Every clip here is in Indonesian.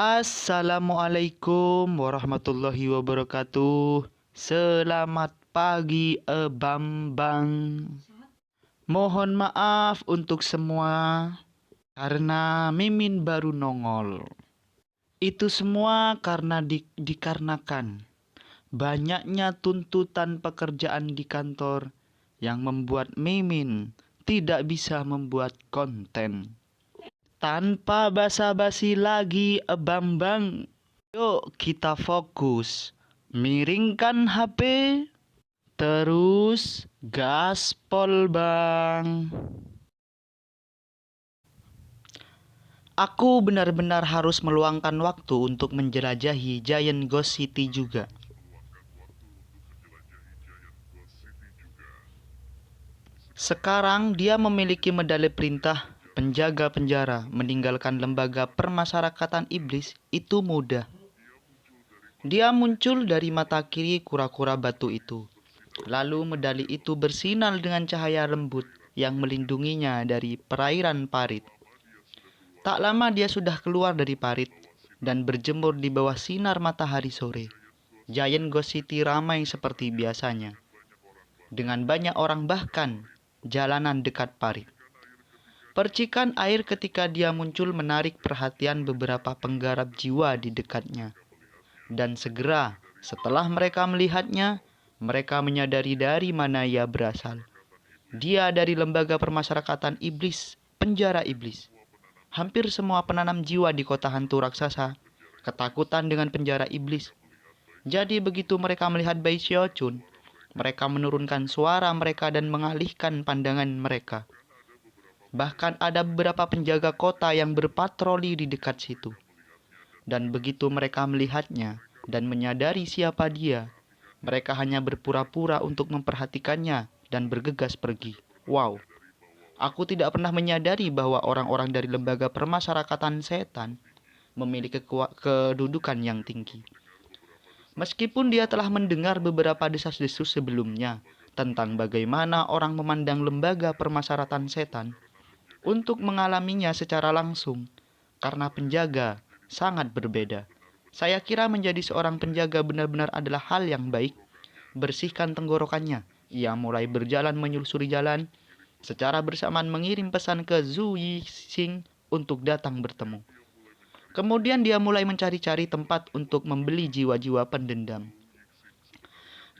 Assalamualaikum warahmatullahi wabarakatuh. Selamat pagi, Bambang. Mohon maaf untuk semua karena Mimin baru nongol. Itu semua karena dikarenakan banyaknya tuntutan pekerjaan di kantor yang membuat Mimin tidak bisa membuat konten. Tanpa basa-basi lagi, Bambang. Yuk kita fokus. Miringkan HP. Terus gaspol, Bang. Aku benar-benar harus meluangkan waktu untuk menjelajahi Giant Ghost City juga. Sekarang dia memiliki medali perintah penjaga penjara meninggalkan lembaga permasyarakatan iblis itu mudah. Dia muncul dari mata kiri kura-kura batu itu. Lalu medali itu bersinar dengan cahaya lembut yang melindunginya dari perairan parit. Tak lama dia sudah keluar dari parit dan berjemur di bawah sinar matahari sore. Giant Ghost City ramai seperti biasanya. Dengan banyak orang bahkan jalanan dekat parit. Percikan air ketika dia muncul menarik perhatian beberapa penggarap jiwa di dekatnya. Dan segera setelah mereka melihatnya, mereka menyadari dari mana ia berasal. Dia dari lembaga permasyarakatan iblis, penjara iblis. Hampir semua penanam jiwa di kota hantu raksasa ketakutan dengan penjara iblis. Jadi begitu mereka melihat Bai Xiaochun, mereka menurunkan suara mereka dan mengalihkan pandangan mereka. Bahkan ada beberapa penjaga kota yang berpatroli di dekat situ. Dan begitu mereka melihatnya dan menyadari siapa dia, mereka hanya berpura-pura untuk memperhatikannya dan bergegas pergi. Wow, aku tidak pernah menyadari bahwa orang-orang dari lembaga permasyarakatan setan memiliki kedudukan yang tinggi. Meskipun dia telah mendengar beberapa desas-desus sebelumnya tentang bagaimana orang memandang lembaga permasyarakatan setan, untuk mengalaminya secara langsung, karena penjaga sangat berbeda. Saya kira menjadi seorang penjaga benar-benar adalah hal yang baik. Bersihkan tenggorokannya. Ia mulai berjalan menyusuri jalan, secara bersamaan mengirim pesan ke Zhu Yixing untuk datang bertemu. Kemudian dia mulai mencari-cari tempat untuk membeli jiwa-jiwa pendendam.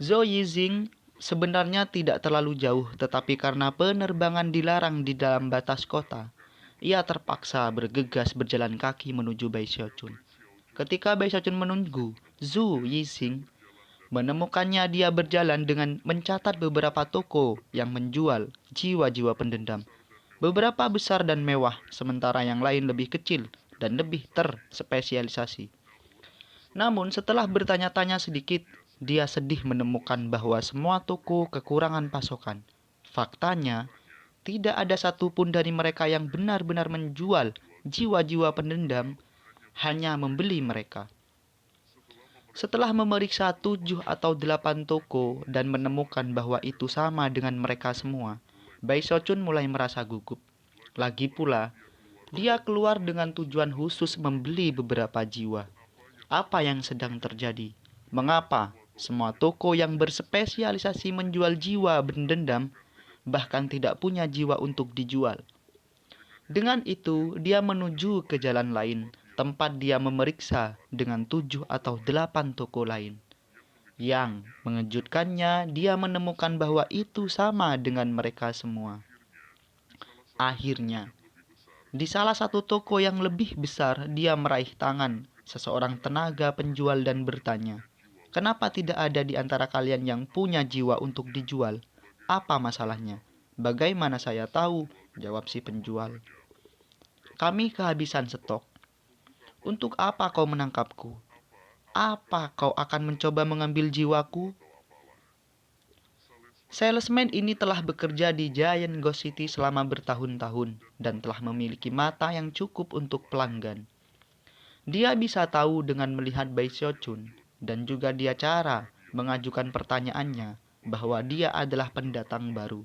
Zhu Yixing sebenarnya tidak terlalu jauh, tetapi karena penerbangan dilarang di dalam batas kota, ia terpaksa bergegas berjalan kaki menuju Bai Xiaochun. Ketika Bai Xiaochun menunggu, Zhu Yixing menemukannya dia berjalan dengan mencatat beberapa toko yang menjual jiwa-jiwa pendendam. Beberapa besar dan mewah, sementara yang lain lebih kecil dan lebih terspesialisasi. Namun setelah bertanya-tanya sedikit, dia sedih menemukan bahwa semua toko kekurangan pasokan. Faktanya, tidak ada satupun dari mereka yang benar-benar menjual jiwa-jiwa pendendam, hanya membeli mereka. Setelah memeriksa 7 atau 8 toko dan menemukan bahwa itu sama dengan mereka semua, Bai Xiaochun mulai merasa gugup. Lagi pula, dia keluar dengan tujuan khusus membeli beberapa jiwa. Apa yang sedang terjadi? Mengapa semua toko yang berspesialisasi menjual jiwa pendendam bahkan tidak punya jiwa untuk dijual? Dengan itu, dia menuju ke jalan lain, tempat dia memeriksa dengan 7 atau 8 toko lain. Yang mengejutkannya, dia menemukan bahwa itu sama dengan mereka semua. Akhirnya, di salah satu toko yang lebih besar, dia meraih tangan seseorang tenaga penjual dan bertanya, "Kenapa tidak ada di antara kalian yang punya jiwa untuk dijual? Apa masalahnya?" "Bagaimana saya tahu?" jawab si penjual. "Kami kehabisan stok." "Untuk apa kau menangkapku? Apa kau akan mencoba mengambil jiwaku?" Salesman ini telah bekerja di Giant Ghost City selama bertahun-tahun dan telah memiliki mata yang cukup untuk pelanggan. Dia bisa tahu dengan melihat Bai Xiaochun dan juga dia cara mengajukan pertanyaannya bahwa dia adalah pendatang baru.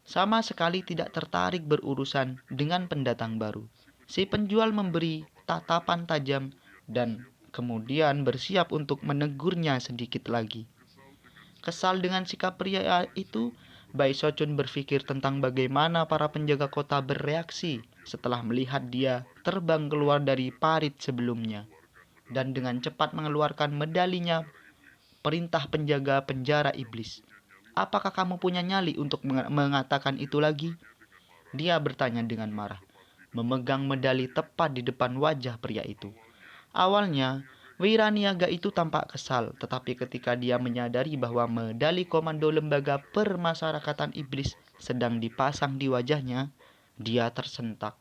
Sama sekali tidak tertarik berurusan dengan pendatang baru. Si penjual memberi tatapan tajam dan kemudian bersiap untuk menegurnya sedikit lagi. Kesal dengan sikap pria itu, Bai Sochun berpikir tentang bagaimana para penjaga kota bereaksi setelah melihat dia terbang keluar dari parit sebelumnya. Dan dengan cepat mengeluarkan medalinya, perintah penjaga penjara iblis. Apakah kamu punya nyali untuk mengatakan itu lagi? Dia bertanya dengan marah, memegang medali tepat di depan wajah pria itu. Awalnya, Wiraniaga itu tampak kesal, tetapi ketika dia menyadari bahwa medali komando lembaga permasyarakatan iblis sedang dipasang di wajahnya, dia tersentak.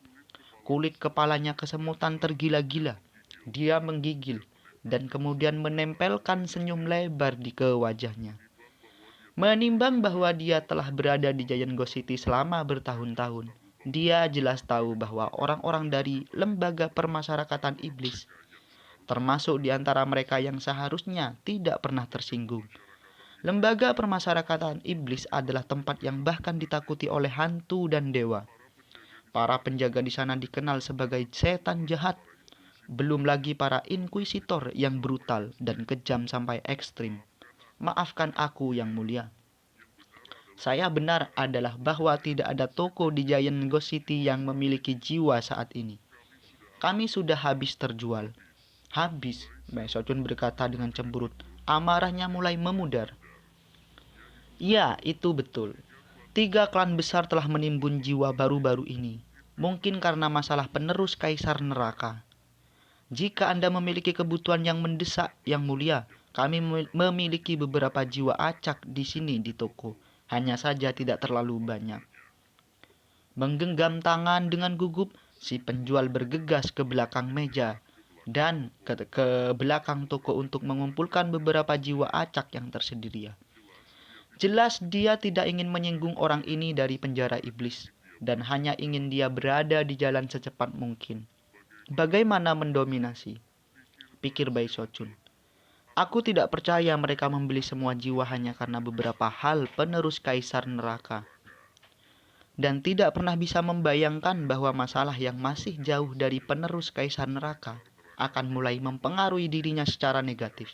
Kulit kepalanya kesemutan tergila-gila. Dia menggigil dan kemudian menempelkan senyum lebar ke wajahnya. Menimbang bahwa dia telah berada di Giant Ghost City selama bertahun-tahun, dia jelas tahu bahwa orang-orang dari lembaga permasyarakatan iblis, termasuk di antara mereka yang seharusnya tidak pernah tersinggung. Lembaga permasyarakatan iblis adalah tempat yang bahkan ditakuti oleh hantu dan dewa. Para penjaga di sana dikenal sebagai setan jahat. Belum lagi para inkuisitor yang brutal dan kejam sampai ekstrim. Maafkan aku yang mulia. Saya benar adalah bahwa tidak ada toko di Giant Ghost City yang memiliki jiwa saat ini. Kami sudah habis terjual. Habis, Bai Sochun berkata dengan cemberut. Amarahnya mulai memudar. Ya, itu betul. 3 klan besar telah menimbun jiwa baru-baru ini. Mungkin karena masalah penerus kaisar neraka. Jika Anda memiliki kebutuhan yang mendesak, yang mulia, kami memiliki beberapa jiwa acak di sini di toko. Hanya saja tidak terlalu banyak. Menggenggam tangan dengan gugup, si penjual bergegas ke belakang meja dan ke belakang toko untuk mengumpulkan beberapa jiwa acak yang tersedia. Jelas dia tidak ingin menyinggung orang ini dari penjara iblis dan hanya ingin dia berada di jalan secepat mungkin. Bagaimana mendominasi? Pikir Bai Sochun. Aku tidak percaya mereka membeli semua jiwa hanya karena beberapa hal penerus kaisar neraka. Dan tidak pernah bisa membayangkan bahwa masalah yang masih jauh dari penerus kaisar neraka akan mulai mempengaruhi dirinya secara negatif.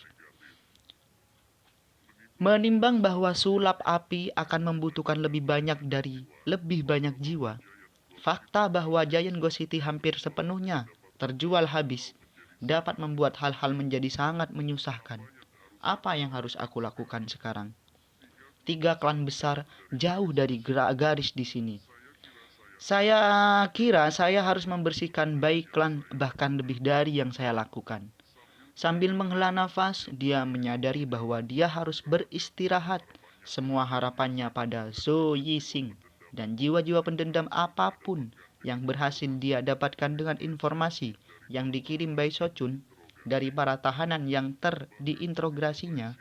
Menimbang bahwa sulap api akan membutuhkan lebih banyak jiwa, fakta bahwa Giant Ghost City hampir sepenuhnya terjual habis dapat membuat hal-hal menjadi sangat menyusahkan. Apa yang harus aku lakukan sekarang? 3 klan besar jauh dari garis di sini. Saya kira saya harus membersihkan baik klan bahkan lebih dari yang saya lakukan. Sambil menghela nafas, dia menyadari bahwa dia harus beristirahat. Semua harapannya pada Zhou Yixing dan jiwa-jiwa pendendam apapun yang berhasil dia dapatkan dengan informasi yang dikirim Bai Sochun dari para tahanan yang diintrogasinya.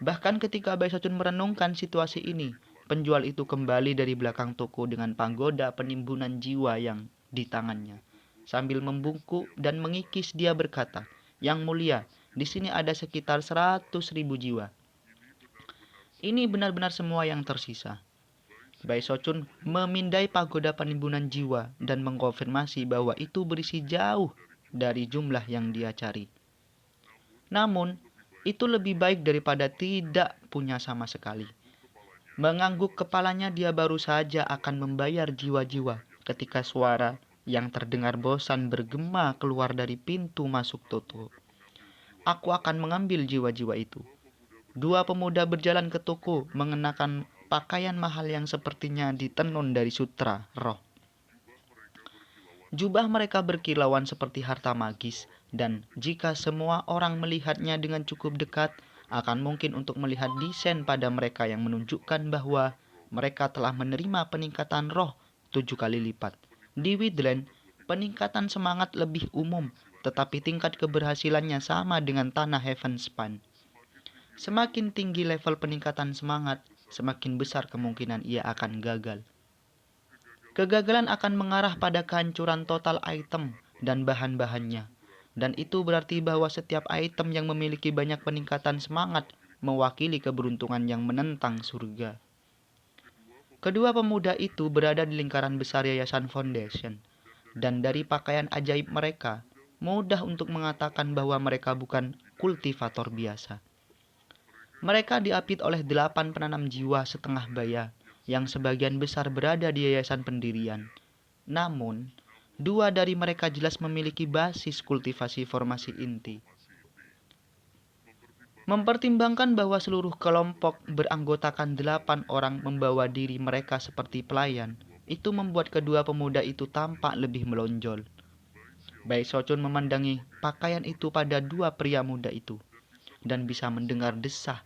Bahkan ketika Bai Sochun merenungkan situasi ini, penjual itu kembali dari belakang toko dengan panggoda penimbunan jiwa yang di tangannya. Sambil membungkuk dan mengikis dia berkata, Yang mulia, di sini ada sekitar 100.000 jiwa. Ini benar-benar semua yang tersisa. Bai Sochun memindai pagoda penimbunan jiwa dan mengkonfirmasi bahwa itu berisi jauh dari jumlah yang dia cari. Namun, itu lebih baik daripada tidak punya sama sekali. Mengangguk kepalanya, dia baru saja akan membayar jiwa-jiwa ketika suara yang terdengar bosan bergema keluar dari pintu masuk toko. Aku akan mengambil jiwa-jiwa itu. 2 pemuda berjalan ke toko mengenakan pakaian mahal yang sepertinya ditenun dari sutra roh. Jubah mereka berkilauan seperti harta magis, dan jika semua orang melihatnya dengan cukup dekat, akan mungkin untuk melihat desain pada mereka yang menunjukkan bahwa mereka telah menerima peningkatan roh 7 kali lipat. Di Widland, peningkatan semangat lebih umum, tetapi tingkat keberhasilannya sama dengan tanah Heavenspan. Semakin tinggi level peningkatan semangat, semakin besar kemungkinan ia akan gagal. Kegagalan akan mengarah pada kehancuran total item dan bahan-bahannya. Dan itu berarti bahwa setiap item yang memiliki banyak peningkatan semangat mewakili keberuntungan yang menentang surga. Kedua pemuda itu berada di lingkaran besar Yayasan Foundation. Dan dari pakaian ajaib mereka, mudah untuk mengatakan bahwa mereka bukan kultivator biasa. Mereka diapit oleh 8 penanam jiwa setengah baya, yang sebagian besar berada di yayasan pendirian. Namun, 2 dari mereka jelas memiliki basis kultivasi formasi inti. Mempertimbangkan bahwa seluruh kelompok beranggotakan 8 orang membawa diri mereka seperti pelayan, itu membuat kedua pemuda itu tampak lebih melonjol. Bai Shochun memandangi pakaian itu pada 2 pria muda itu, dan bisa mendengar desah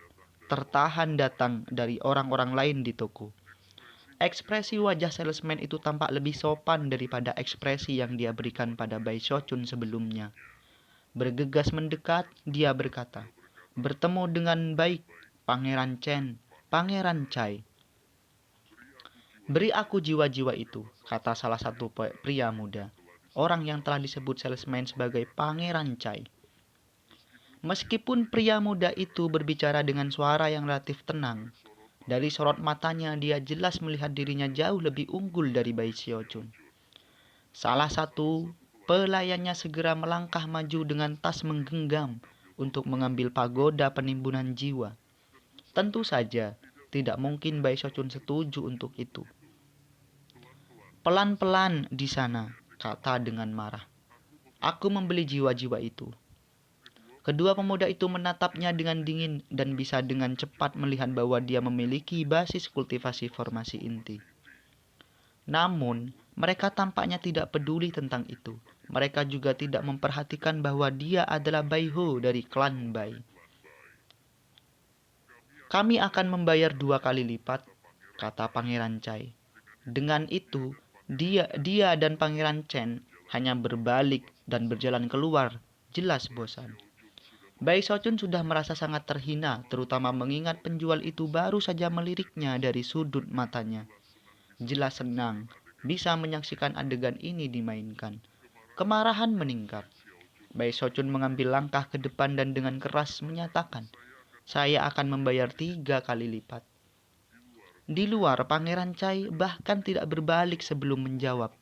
tertahan datang dari orang-orang lain di toko. Ekspresi wajah salesman itu tampak lebih sopan daripada ekspresi yang dia berikan pada Bai Shochun sebelumnya. Bergegas mendekat, dia berkata, "Bertemu dengan baik, Pangeran Chen, Pangeran Chai." "Beri aku jiwa-jiwa itu," kata salah satu pria muda, orang yang telah disebut salesman sebagai Pangeran Chai. Meskipun pria muda itu berbicara dengan suara yang relatif tenang, dari sorot matanya dia jelas melihat dirinya jauh lebih unggul dari Bai Shochun. Salah satu pelayannya segera melangkah maju dengan tas menggenggam untuk mengambil pagoda penimbunan jiwa. Tentu saja, tidak mungkin Bai Shochun setuju untuk itu. "Pelan-pelan di sana," kata dengan marah. "Aku membeli jiwa-jiwa itu." Kedua pemuda itu menatapnya dengan dingin dan bisa dengan cepat melihat bahwa dia memiliki basis kultivasi formasi inti. Namun, mereka tampaknya tidak peduli tentang itu. Mereka juga tidak memperhatikan bahwa dia adalah Bai Ho dari klan Bai. "Kami akan membayar 2 kali lipat," kata Pangeran Chai. Dengan itu, dia dan Pangeran Chen hanya berbalik dan berjalan keluar, jelas bosan. Bai Shochun sudah merasa sangat terhina, terutama mengingat penjual itu baru saja meliriknya dari sudut matanya. Jelas senang bisa menyaksikan adegan ini dimainkan. Kemarahan meningkat. Bai Shochun mengambil langkah ke depan dan dengan keras menyatakan, "Saya akan membayar 3 kali lipat." Di luar, Pangeran Chai bahkan tidak berbalik sebelum menjawab,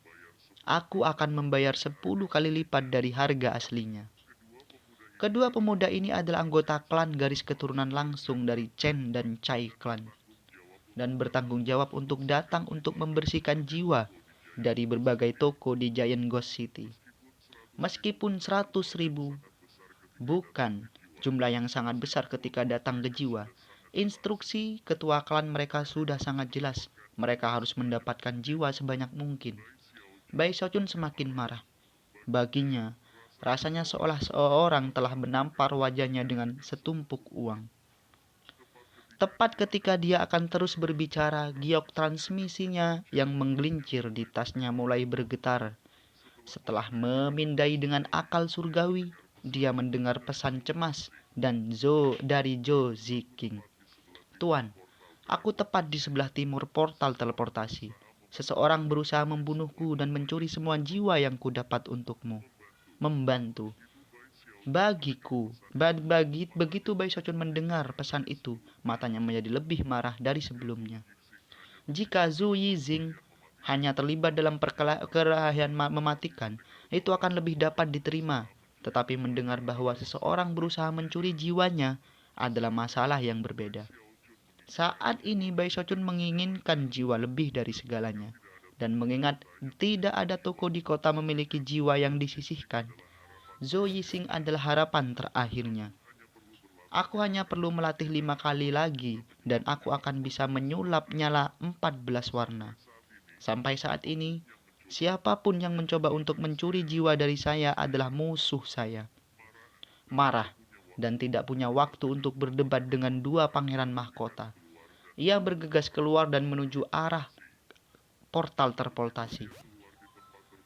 "Aku akan membayar 10 kali lipat dari harga aslinya." Kedua pemuda ini adalah anggota klan garis keturunan langsung dari Chen dan Chai klan, dan bertanggung jawab untuk datang untuk membersihkan jiwa dari berbagai toko di Giant Ghost City. Meskipun 100.000 bukan jumlah yang sangat besar ketika datang ke jiwa, instruksi ketua klan mereka sudah sangat jelas. Mereka harus mendapatkan jiwa sebanyak mungkin. Bai Shochun semakin marah. Baginya, rasanya seolah seorang telah menampar wajahnya dengan setumpuk uang. Tepat ketika dia akan terus berbicara, giok transmisinya yang menggelincir di tasnya mulai bergetar. Setelah memindai dengan akal surgawi, dia mendengar pesan cemas dan dari Zhou Ziqing. "Tuan, aku tepat di sebelah timur portal teleportasi. Seseorang berusaha membunuhku dan mencuri semua jiwa yang kudapat untukmu. Membantu." Begitu Bai Shochun mendengar pesan itu, matanya menjadi lebih marah dari sebelumnya. Jika Zhu Yizing hanya terlibat dalam perkelahian mematikan, itu akan lebih dapat diterima. Tetapi mendengar bahwa seseorang berusaha mencuri jiwanya adalah masalah yang berbeda. Saat ini Bai Shochun menginginkan jiwa lebih dari segalanya. Dan mengingat tidak ada toko di kota memiliki jiwa yang disisihkan, Zhou Yixing adalah harapan terakhirnya. "Aku hanya perlu melatih 5 kali lagi dan aku akan bisa menyulap nyala 14 warna. Sampai saat ini, siapapun yang mencoba untuk mencuri jiwa dari saya adalah musuh saya." Marah dan tidak punya waktu untuk berdebat dengan 2 pangeran mahkota, ia bergegas keluar dan menuju arah portal terpoltasi.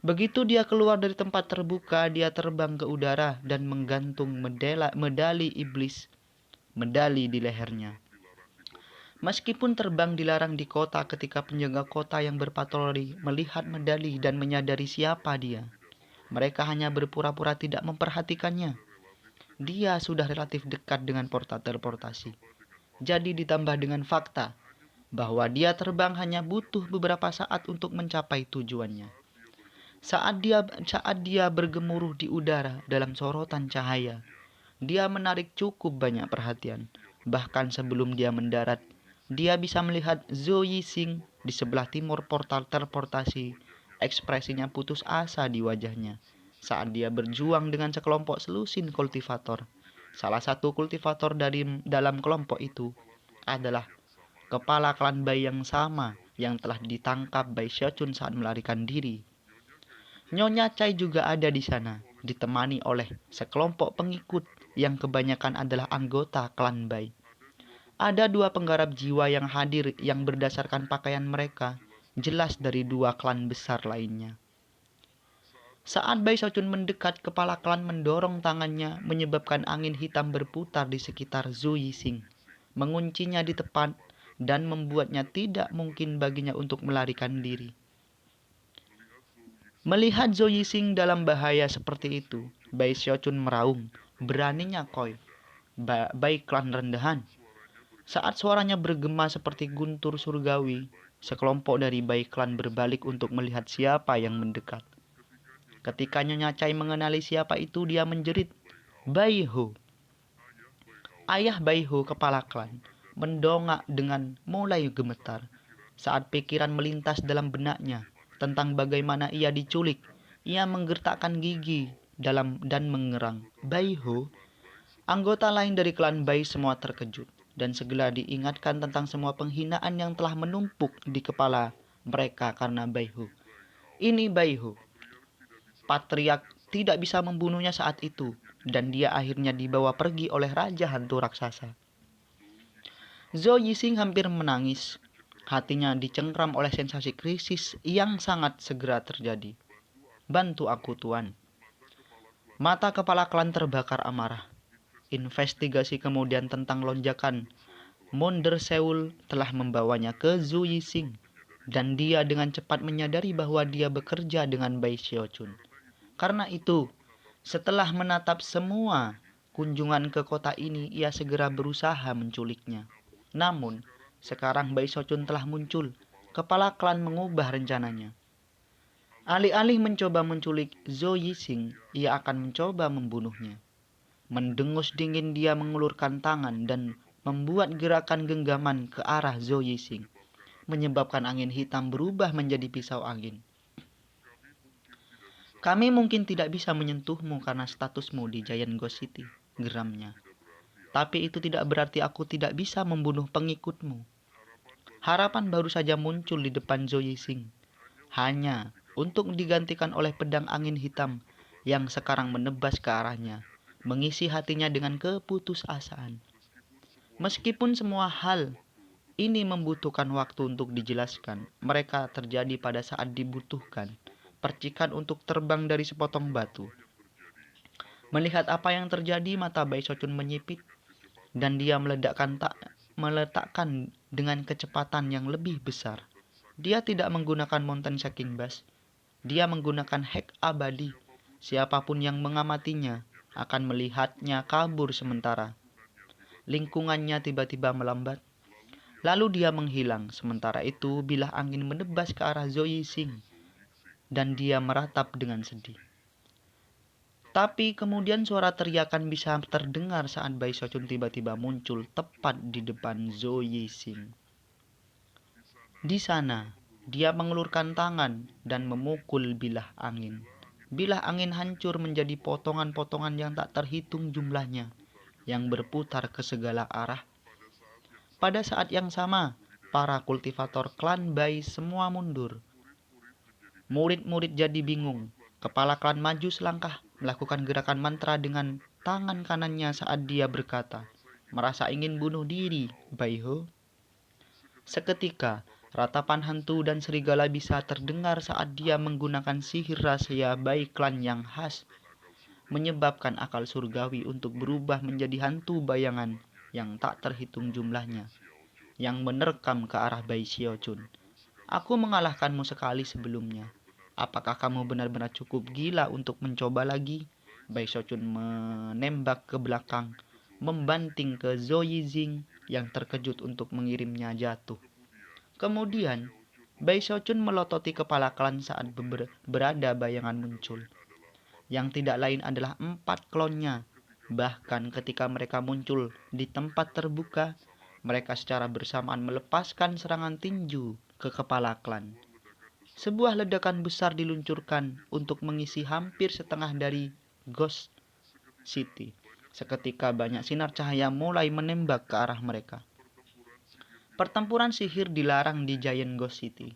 Begitu dia keluar dari tempat terbuka, dia terbang ke udara dan menggantung medali iblis, medali di lehernya. Meskipun terbang dilarang di kota, ketika penjaga kota yang berpatroli melihat medali dan menyadari siapa dia, mereka hanya berpura-pura tidak memperhatikannya. Dia sudah relatif dekat dengan portal teleportasi. Jadi ditambah dengan fakta bahwa dia terbang hanya butuh beberapa saat untuk mencapai tujuannya. Saat dia bergemuruh di udara dalam sorotan cahaya, dia menarik cukup banyak perhatian. Bahkan sebelum dia mendarat, dia bisa melihat Zhou Yixing di sebelah timur portal teleportasi. Ekspresinya putus asa di wajahnya saat dia berjuang dengan sekelompok selusin kultivator. Salah satu kultivator dari dalam kelompok itu adalah kepala klan Bai yang sama yang telah ditangkap Bai Xiaochun saat melarikan diri. Nyonya Chai juga ada di sana, ditemani oleh sekelompok pengikut yang kebanyakan adalah anggota klan Bai. Ada dua penggarap jiwa yang hadir yang berdasarkan pakaian mereka jelas dari dua klan besar lainnya. Saat Bai Xiaochun mendekat, kepala klan mendorong tangannya menyebabkan angin hitam berputar di sekitar Zhou Yixing, menguncinya di tepat dan membuatnya tidak mungkin baginya untuk melarikan diri. Melihat Zhou Yixing dalam bahaya seperti itu, Bai Xiaochun meraung, beraninya koi, Bai klan rendahan. Saat suaranya bergema seperti guntur surgawi, sekelompok dari Bai klan berbalik untuk melihat siapa yang mendekat. Ketika Nyonya Chai mengenali siapa itu, dia menjerit, "Bai Ho." Ayah Bai Ho, kepala klan, mendongak dengan mulai gemetar saat pikiran melintas dalam benaknya tentang bagaimana ia diculik. Ia menggertakkan gigi dan mengerang, "Bai Ho?" Anggota lain dari klan Bai semua terkejut dan segera diingatkan tentang semua penghinaan yang telah menumpuk di kepala mereka karena Bai Ho. Ini Bai Ho. Patriark tidak bisa membunuhnya saat itu, dan dia akhirnya dibawa pergi oleh Raja Hantu Raksasa. Zhou Yixing hampir menangis. Hatinya dicengkram oleh sensasi krisis yang sangat segera terjadi. "Bantu aku, Tuan." Mata kepala klan terbakar amarah. Investigasi kemudian tentang lonjakan Monder Seoul telah membawanya ke Zhou Yixing, dan dia dengan cepat menyadari bahwa dia bekerja dengan Bai Xiaochun. Karena itu, setelah menatap semua kunjungan ke kota ini, ia segera berusaha menculiknya. Namun, sekarang Bai Xiaochun telah muncul. Kepala klan mengubah rencananya. Alih-alih mencoba menculik Zhou Yixing, ia akan mencoba membunuhnya. Mendengus dingin dia mengulurkan tangan dan membuat gerakan genggaman ke arah Zhou Yixing, menyebabkan angin hitam berubah menjadi pisau angin. "Kami mungkin tidak bisa menyentuhmu karena statusmu di Giant Ghost City," geramnya. "Tapi itu tidak berarti aku tidak bisa membunuh pengikutmu." Harapan baru saja muncul di depan Zhou Yixing, hanya untuk digantikan oleh pedang angin hitam yang sekarang menebas ke arahnya, mengisi hatinya dengan keputusasaan. Meskipun semua hal ini membutuhkan waktu untuk dijelaskan, mereka terjadi pada saat dibutuhkan percikan untuk terbang dari sepotong batu. Melihat apa yang terjadi, mata Bai Xiaochun menyipit dan dia meletakkan dengan kecepatan yang lebih besar. Dia tidak menggunakan Mountain Shaking Bash. Dia menggunakan hack abadi. Siapapun yang mengamatinya akan melihatnya kabur sementara. Lingkungannya tiba-tiba melambat. Lalu dia menghilang. Sementara itu, bilah angin menebas ke arah Zhou Yixing dan dia meratap dengan sedih. Tapi kemudian suara teriakan bisa terdengar saat Bai Xiaochun tiba-tiba muncul tepat di depan Zhou Yixing. Di sana, dia mengelurkan tangan dan memukul bilah angin. Bilah angin hancur menjadi potongan-potongan yang tak terhitung jumlahnya, yang berputar ke segala arah. Pada saat yang sama, para kultivator klan Bai semua mundur. Murid-murid jadi bingung. Kepala klan maju selangkah, melakukan gerakan mantra dengan tangan kanannya saat dia berkata, "Merasa ingin bunuh diri, Bai Ho?" Seketika, ratapan hantu dan serigala bisa terdengar saat dia menggunakan sihir rahasia Bai klan yang khas, menyebabkan akal surgawi untuk berubah menjadi hantu bayangan yang tak terhitung jumlahnya, yang menerkam ke arah Bai Xiaochun. "Aku mengalahkanmu sekali sebelumnya. Apakah kamu benar-benar cukup gila untuk mencoba lagi?" Bai Xiaochun menembak ke belakang, membanting ke Zhou Yixing yang terkejut untuk mengirimnya jatuh. Kemudian, Bai Xiaochun melototi kepala klan saat berada bayangan muncul. Yang tidak lain adalah 4 klonnya. Bahkan ketika mereka muncul di tempat terbuka, mereka secara bersamaan melepaskan serangan tinju ke kepala klan. Sebuah ledakan besar diluncurkan untuk mengisi hampir setengah dari Ghost City. Seketika banyak sinar cahaya mulai menembak ke arah mereka. Pertempuran sihir dilarang di Giant Ghost City.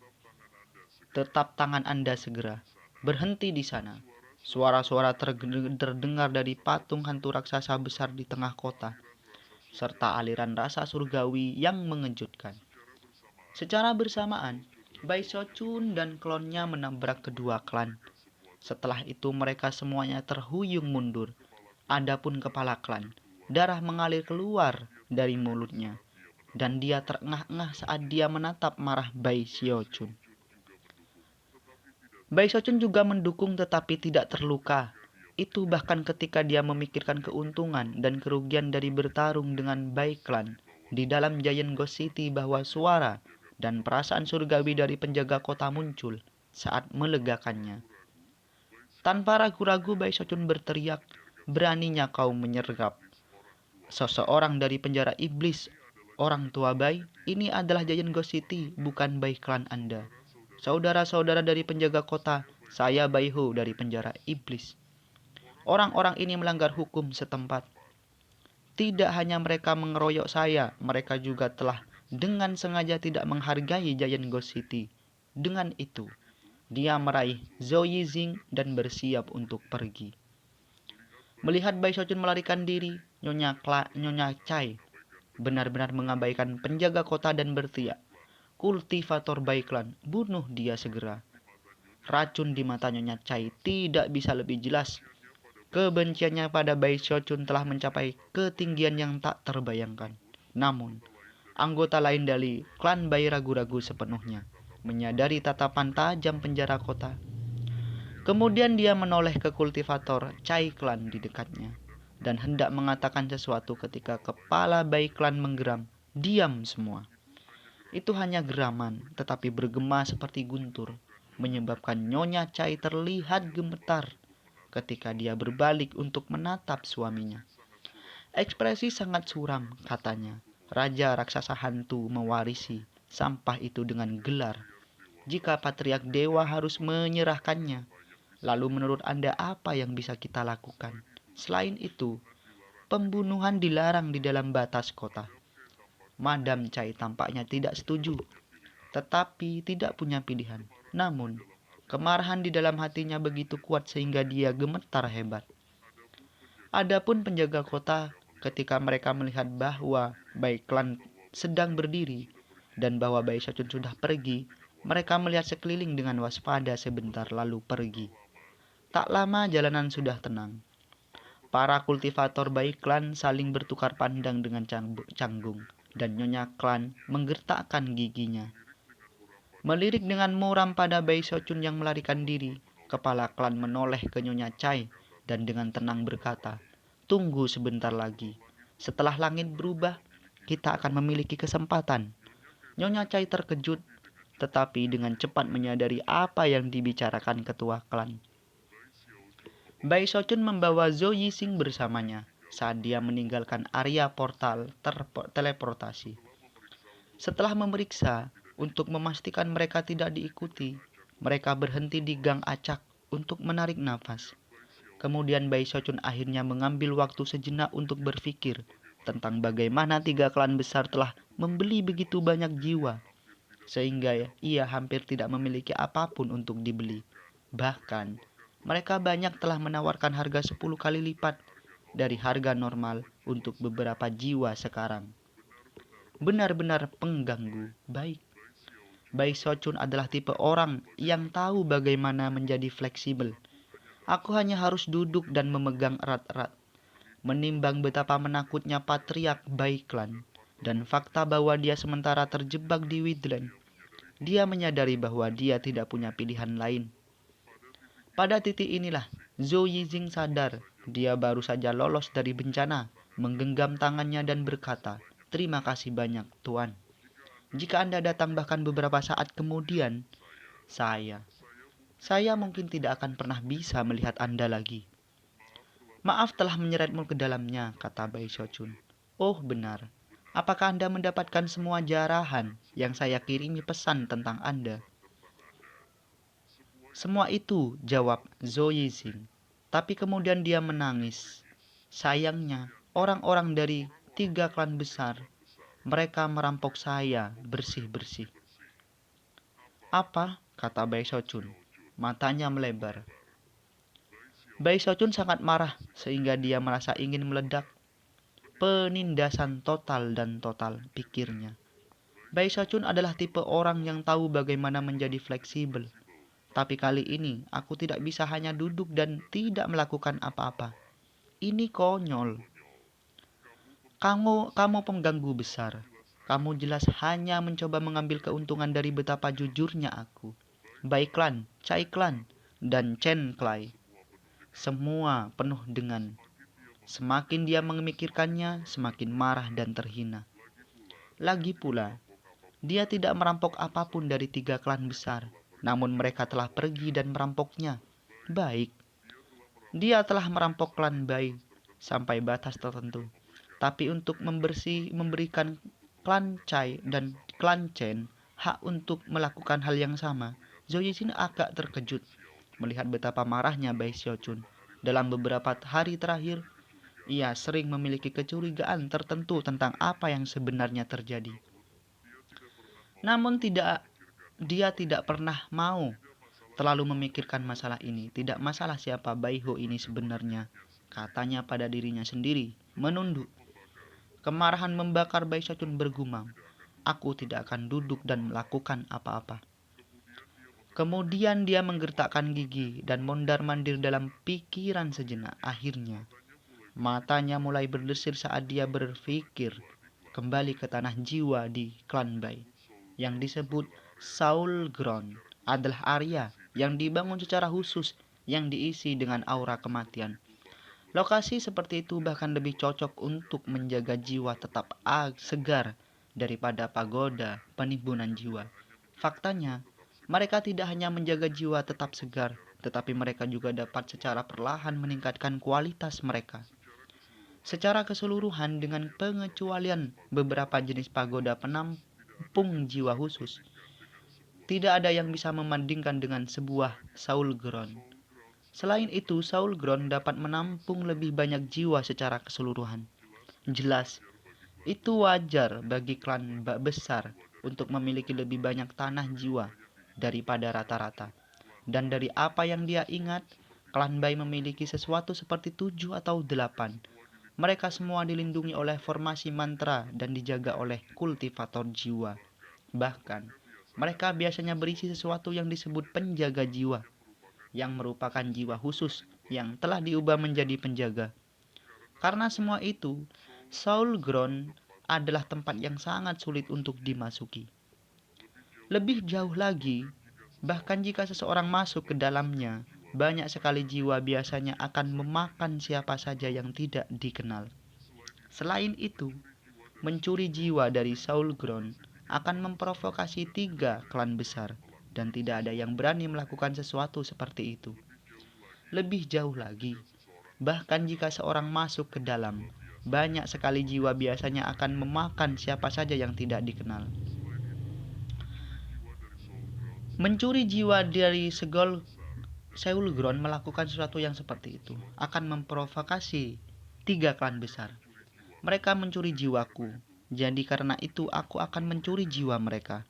Tetap tangan Anda segera. Berhenti di sana. Suara-suara terdengar dari patung hantu raksasa besar di tengah kota, serta aliran rasa surgawi yang mengejutkan. Secara bersamaan, Bai Xiaochun dan klonnya menabrak kedua klan. Setelah itu mereka semuanya terhuyung mundur. Adapun kepala klan, darah mengalir keluar dari mulutnya, dan dia terengah-engah saat dia menatap marah Bai Xiaochun. Bai Xiaochun juga mendukung tetapi tidak terluka. Itu bahkan ketika dia memikirkan keuntungan dan kerugian dari bertarung dengan Bai Clan di dalam Giant Ghost City, bahwa suara dan perasaan surgawi dari penjaga kota muncul saat melegakannya. Tanpa ragu-ragu Bai Xiaochun berteriak, "Beraninya kau menyergap seseorang dari penjara iblis, orang tua Bai? Ini adalah Giant Ghost City, bukan Bai Clan Anda. Saudara-saudara dari penjaga kota, saya Bai Ho dari penjara iblis. Orang-orang ini melanggar hukum setempat. Tidak hanya mereka mengeroyok saya, mereka juga telah dengan sengaja tidak menghargai Giant Ghost City. Dengan itu, dia meraih Zhou Yixing dan bersiap untuk pergi." Melihat Bai Xiaochun melarikan diri, Nyonya Chai benar-benar mengabaikan penjaga kota dan berteriak, "Kultivator Bai Clan, bunuh dia segera." Racun di mata Nyonya Chai tidak bisa lebih jelas. Kebenciannya pada Bai Xiaochun telah mencapai ketinggian yang tak terbayangkan. Namun, anggota lain dari klan Bai ragu-ragu sepenuhnya, menyadari tatapan tajam penjara kota. Kemudian dia menoleh ke kultivator Chai Clan di dekatnya dan hendak mengatakan sesuatu ketika kepala Bai Clan menggeram. Diam semua. Itu hanya geraman, tetapi bergema seperti guntur, menyebabkan Nyonya Chai terlihat gemetar ketika dia berbalik untuk menatap suaminya. Ekspresi sangat suram, katanya. Raja raksasa hantu mewarisi sampah itu dengan gelar. Jika patriark dewa harus menyerahkannya, lalu menurut Anda apa yang bisa kita lakukan? Selain itu, pembunuhan dilarang di dalam batas kota. Madam Chai tampaknya tidak setuju, tetapi tidak punya pilihan. Namun, kemarahan di dalam hatinya begitu kuat sehingga dia gemetar hebat. Adapun penjaga kota, ketika mereka melihat bahwa Bai Clan sedang berdiri dan bahwa Bai Xiaochun sudah pergi, mereka melihat sekeliling dengan waspada sebentar lalu pergi. Tak lama jalanan sudah tenang. Para kultivator Bai Clan saling bertukar pandang dengan canggung, dan Nyonya Clan menggertakkan giginya. Melirik dengan muram pada Bai Xiaochun yang melarikan diri, kepala klan menoleh ke Nyonya Chai dan dengan tenang berkata, "Tunggu sebentar lagi. Setelah langit berubah, kita akan memiliki kesempatan." Nyonya Chai terkejut, tetapi dengan cepat menyadari apa yang dibicarakan ketua klan. Bai Xiaochun membawa Zhou Yixing bersamanya saat dia meninggalkan area portal teleportasi. Setelah memeriksa untuk memastikan mereka tidak diikuti, mereka berhenti di gang acak untuk menarik nafas. Kemudian Bai Xiaochun akhirnya mengambil waktu sejenak untuk berpikir tentang bagaimana 3 klan besar telah membeli begitu banyak jiwa, sehingga ia hampir tidak memiliki apapun untuk dibeli. Bahkan, mereka banyak telah menawarkan harga 10 kali lipat dari harga normal untuk beberapa jiwa sekarang. Benar-benar pengganggu. Baik. Bai Xiaochun adalah tipe orang yang tahu bagaimana menjadi fleksibel. Aku hanya harus duduk dan memegang erat-erat, menimbang betapa menakutnya patriark Bai Clan dan fakta bahwa dia sementara terjebak di Widland. Dia menyadari bahwa dia tidak punya pilihan lain. Pada titik inilah Zhou Yixing sadar dia baru saja lolos dari bencana, menggenggam tangannya dan berkata, "Terima kasih banyak, Tuan." Jika Anda datang bahkan beberapa saat kemudian, saya mungkin tidak akan pernah bisa melihat Anda lagi. Maaf telah menyeretmu ke dalamnya, kata Bai Shochun. Oh benar, apakah Anda mendapatkan semua jarahan yang saya kirimi pesan tentang Anda? Semua itu, jawab Zhou Yixing. Tapi kemudian dia menangis. Sayangnya, orang-orang dari 3 klan besar, mereka merampok saya bersih-bersih. Apa? Kata Bai Shochun. Matanya melebar. Bai Shochun sangat marah sehingga dia merasa ingin meledak. Penindasan total dan total, pikirnya. Bai Shochun adalah tipe orang yang tahu bagaimana menjadi fleksibel. Tapi kali ini aku tidak bisa hanya duduk dan tidak melakukan apa-apa. Ini konyol. Kamu pengganggu besar. Kamu jelas hanya mencoba mengambil keuntungan dari betapa jujurnya aku. Bai Clan, Chai Clan, dan Chen Clay. Semua penuh dengan. Semakin dia memikirkannya, semakin marah dan terhina. Lagi pula, dia tidak merampok apapun dari 3 klan besar. Namun mereka telah pergi dan merampoknya. Baik, dia telah merampok klan Bai sampai batas tertentu. Tapi untuk memberikan klan Chai dan klan Chen hak untuk melakukan hal yang sama, Zhou Yixin agak terkejut melihat betapa marahnya Bai Shochun. Dalam beberapa hari terakhir, ia sering memiliki kecurigaan tertentu tentang apa yang sebenarnya terjadi. Namun dia tidak pernah mau terlalu memikirkan masalah ini. Tidak masalah siapa Bai Ho ini sebenarnya, katanya pada dirinya sendiri, menunduk. Kemarahan membakar Bai Shochun bergumam. Aku tidak akan duduk dan melakukan apa-apa. Kemudian dia menggertakkan gigi dan mondar-mandir dalam pikiran sejenak. Akhirnya, matanya mulai berdesir saat dia berpikir kembali ke tanah jiwa di klan Bai. Yang disebut Soul Ground adalah area yang dibangun secara khusus yang diisi dengan aura kematian. Lokasi seperti itu bahkan lebih cocok untuk menjaga jiwa tetap segar daripada pagoda penimbunan jiwa. Faktanya, mereka tidak hanya menjaga jiwa tetap segar, tetapi mereka juga dapat secara perlahan meningkatkan kualitas mereka. Secara keseluruhan dengan pengecualian beberapa jenis pagoda penampung jiwa khusus, tidak ada yang bisa membandingkan dengan sebuah Soul Ground. Selain itu, Soul Ground dapat menampung lebih banyak jiwa secara keseluruhan. Jelas, itu wajar bagi klan besar untuk memiliki lebih banyak tanah jiwa daripada rata-rata. Dan dari apa yang dia ingat, klan Bai memiliki sesuatu seperti 7 atau 8. Mereka semua dilindungi oleh formasi mantra dan dijaga oleh kultivator jiwa. Bahkan, mereka biasanya berisi sesuatu yang disebut penjaga jiwa, yang merupakan jiwa khusus yang telah diubah menjadi penjaga. Karena semua itu, Soul Ground adalah tempat yang sangat sulit untuk dimasuki. Lebih jauh lagi, bahkan jika seseorang masuk ke dalamnya, banyak sekali jiwa biasanya akan memakan siapa saja yang tidak dikenal. Selain itu, mencuri jiwa dari Soul Ground akan memprovokasi 3 klan besar, dan tidak ada yang berani melakukan sesuatu seperti itu. Lebih jauh lagi, bahkan jika seorang masuk ke dalam, banyak sekali jiwa biasanya akan memakan siapa saja yang tidak dikenal. Mencuri jiwa dari Soul Ground melakukan sesuatu yang seperti itu akan memprovokasi 3 klan besar. Mereka mencuri jiwaku, jadi karena itu aku akan mencuri jiwa mereka.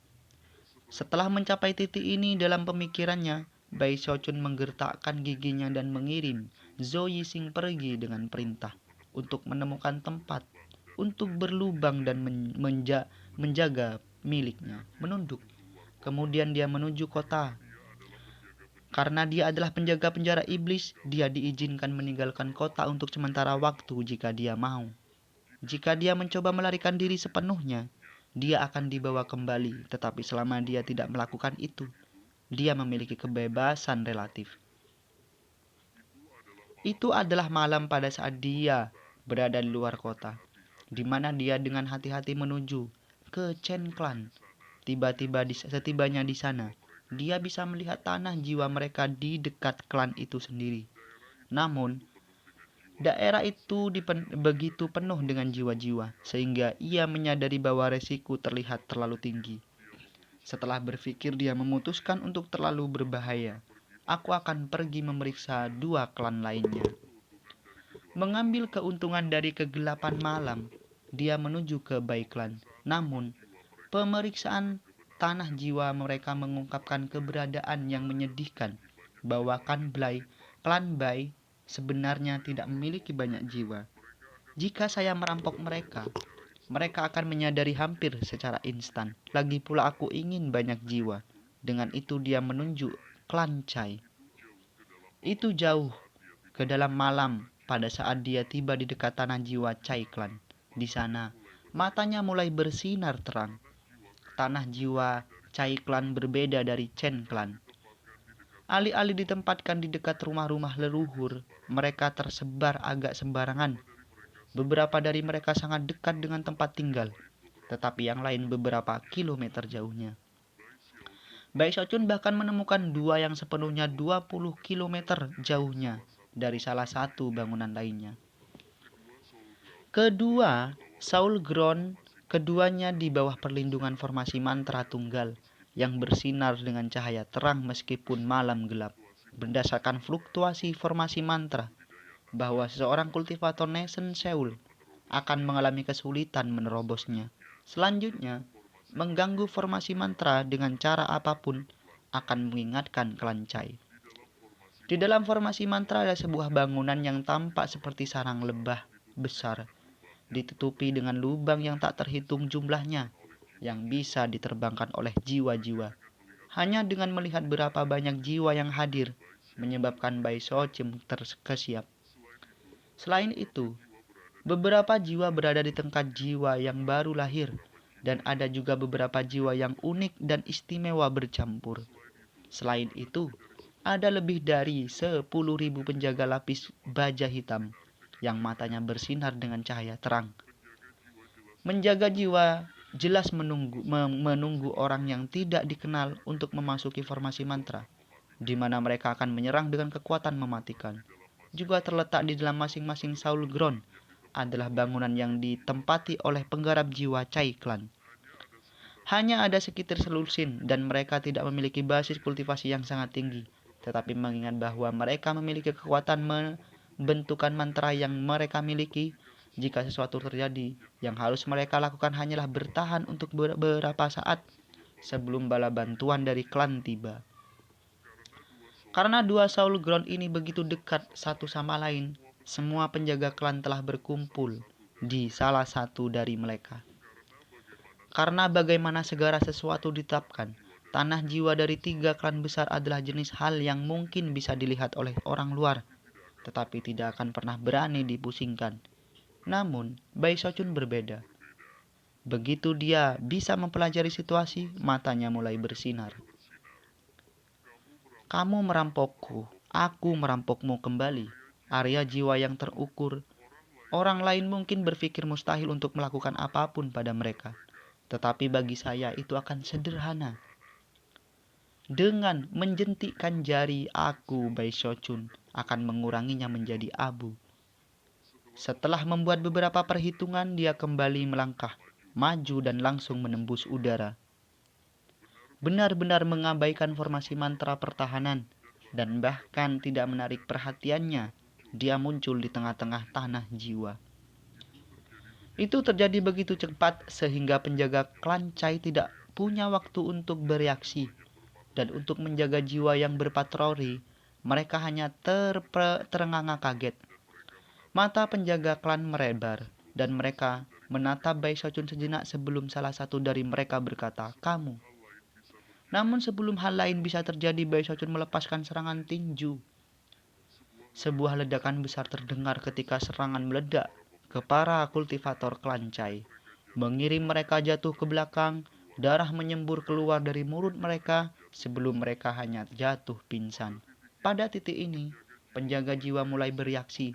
Setelah mencapai titik ini dalam pemikirannya, Bai Shochun menggertakkan giginya dan mengirim Zhou Yixing pergi dengan perintah untuk menemukan tempat untuk berlubang dan menjaga miliknya. Menunduk. Kemudian dia menuju kota. Karena dia adalah penjaga penjara iblis, dia diizinkan meninggalkan kota untuk sementara waktu jika dia mau. Jika dia mencoba melarikan diri sepenuhnya, dia akan dibawa kembali, tetapi selama dia tidak melakukan itu, dia memiliki kebebasan relatif. Itu adalah malam pada saat dia berada di luar kota, di mana dia dengan hati-hati menuju ke Chen Clan. Setibanya di sana, dia bisa melihat tanah jiwa mereka di dekat klan itu sendiri. Namun, daerah itu begitu penuh dengan jiwa-jiwa, sehingga ia menyadari bahwa resiko terlihat terlalu tinggi. Setelah berpikir, dia memutuskan untuk terlalu berbahaya. Aku akan pergi memeriksa 2 klan lainnya. Mengambil keuntungan dari kegelapan malam, dia menuju ke Bai Klan. Namun, pemeriksaan tanah jiwa mereka mengungkapkan keberadaan yang menyedihkan bahwa klan Bai sebenarnya tidak memiliki banyak jiwa. Jika saya merampok mereka, mereka akan menyadari hampir secara instan. Lagi pula aku ingin banyak jiwa. Dengan itu dia menunjuk klan Chai. Itu jauh ke dalam malam pada saat dia tiba di dekat tanah jiwa Chai Klan. Di sana, matanya mulai bersinar terang. Tanah jiwa Chai Klan berbeda dari Chen Klan. Alih-alih ditempatkan di dekat rumah-rumah leluhur, mereka tersebar agak sembarangan. Beberapa dari mereka sangat dekat dengan tempat tinggal, tetapi yang lain beberapa kilometer jauhnya. Bai Shochun bahkan menemukan 2 yang sepenuhnya 20 kilometer jauhnya dari salah satu bangunan lainnya. Kedua, Saul Gron, keduanya di bawah perlindungan formasi mantra tunggal yang bersinar dengan cahaya terang meskipun malam gelap. Berdasarkan fluktuasi formasi mantra, bahwa seseorang kultivator Nation Seoul akan mengalami kesulitan menerobosnya. Selanjutnya, mengganggu formasi mantra dengan cara apapun akan mengingatkan klan Chai. Di dalam formasi mantra ada sebuah bangunan yang tampak seperti sarang lebah besar, ditutupi dengan lubang yang tak terhitung jumlahnya, yang bisa diterbangkan oleh jiwa-jiwa. Hanya dengan melihat berapa banyak jiwa yang hadir, menyebabkan Bai Shochun terkesiap. Selain itu, beberapa jiwa berada di tingkat jiwa yang baru lahir, dan ada juga beberapa jiwa yang unik dan istimewa bercampur. Selain itu, ada lebih dari 10.000 penjaga lapis baja hitam yang matanya bersinar dengan cahaya terang. Menjaga jiwa jelas menunggu orang yang tidak dikenal untuk memasuki formasi mantra, di mana mereka akan menyerang dengan kekuatan mematikan. Juga terletak di dalam masing-masing Saul Gron adalah bangunan yang ditempati oleh penggarap jiwa Chai Klan. Hanya ada sekitar selusin dan mereka tidak memiliki basis kultivasi yang sangat tinggi, tetapi mengingat bahwa mereka memiliki kekuatan membentukan mantra yang mereka miliki, jika sesuatu terjadi, yang harus mereka lakukan hanyalah bertahan untuk beberapa saat sebelum bala bantuan dari klan tiba. Karena 2 Saul Gron ini begitu dekat satu sama lain, semua penjaga klan telah berkumpul di salah satu dari mereka. Karena bagaimana segala sesuatu ditetapkan, tanah jiwa dari 3 klan besar adalah jenis hal yang mungkin bisa dilihat oleh orang luar, tetapi tidak akan pernah berani dipusingkan. Namun, Bai Shochun berbeda. Begitu dia bisa mempelajari situasi, matanya mulai bersinar. Kamu merampokku, aku merampokmu kembali. Area jiwa yang terukur. Orang lain mungkin berpikir mustahil untuk melakukan apapun pada mereka. Tetapi bagi saya itu akan sederhana. Dengan menjentikkan jari aku, Bai Shochun, akan menguranginya menjadi abu. Setelah membuat beberapa perhitungan, dia kembali melangkah, maju dan langsung menembus udara. Benar-benar mengabaikan formasi mantra pertahanan, dan bahkan tidak menarik perhatiannya, dia muncul di tengah-tengah tanah jiwa. Itu terjadi begitu cepat sehingga penjaga klan Chai tidak punya waktu untuk bereaksi, dan untuk menjaga jiwa yang berpatroli, mereka hanya terengah-engah kaget. Mata penjaga klan melebar, dan mereka menatap Bai Shochun sejenak sebelum salah satu dari mereka berkata, "Kamu." Namun sebelum hal lain bisa terjadi, Bai Shochun melepaskan serangan tinju. Sebuah ledakan besar terdengar ketika serangan meledak ke para kultivator klan Chai, mengirim mereka jatuh ke belakang. Darah menyembur keluar dari mulut mereka sebelum mereka hanya jatuh pingsan. Pada titik ini, penjaga jiwa mulai bereaksi,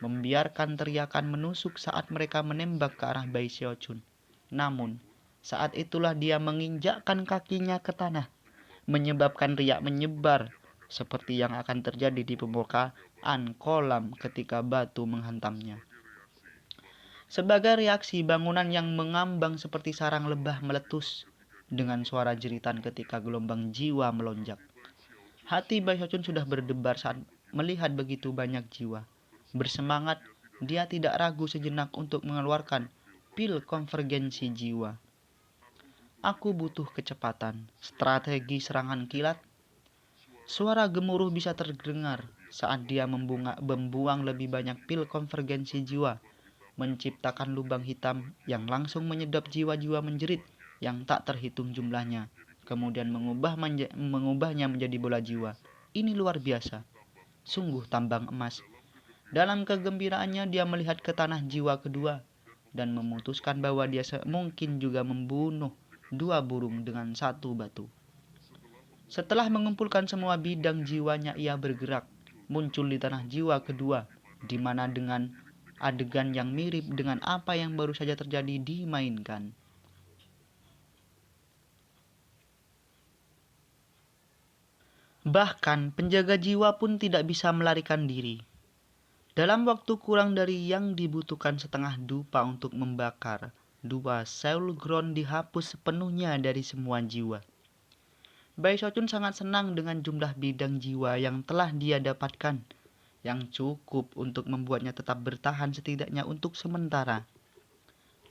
membiarkan teriakan menusuk saat mereka menembak ke arah Bai Shochun. Namun, Saat itulah dia menginjakkan kakinya ke tanah, menyebabkan riak menyebar, seperti yang akan terjadi di permukaan kolam ketika batu menghantamnya. Sebagai reaksi, bangunan yang mengambang seperti sarang lebah meletus dengan suara jeritan ketika gelombang jiwa melonjak. Hati Bai Shochun sudah berdebar saat melihat begitu banyak jiwa. Bersemangat, dia tidak ragu sejenak untuk mengeluarkan pil konvergensi jiwa. Aku butuh kecepatan, strategi serangan kilat. Suara gemuruh bisa terdengar saat dia membuang lebih banyak pil konvergensi jiwa, menciptakan lubang hitam yang langsung menyedot jiwa-jiwa menjerit yang tak terhitung jumlahnya, kemudian mengubahnya menjadi bola jiwa. Ini luar biasa, sungguh tambang emas. Dalam kegembiraannya dia melihat ke tanah jiwa kedua dan memutuskan bahwa dia mungkin juga membunuh 2 burung dengan 1 batu. Setelah mengumpulkan semua bidang jiwanya, ia bergerak, muncul di tanah jiwa kedua, di mana dengan adegan yang mirip dengan apa yang baru saja terjadi dimainkan. Bahkan penjaga jiwa pun tidak bisa melarikan diri. Dalam waktu kurang dari yang dibutuhkan setengah dupa untuk membakar, 2 Soul Ground dihapus sepenuhnya dari semua jiwa. Bai Shochun sangat senang dengan jumlah bidang jiwa yang telah dia dapatkan, yang cukup untuk membuatnya tetap bertahan setidaknya untuk sementara.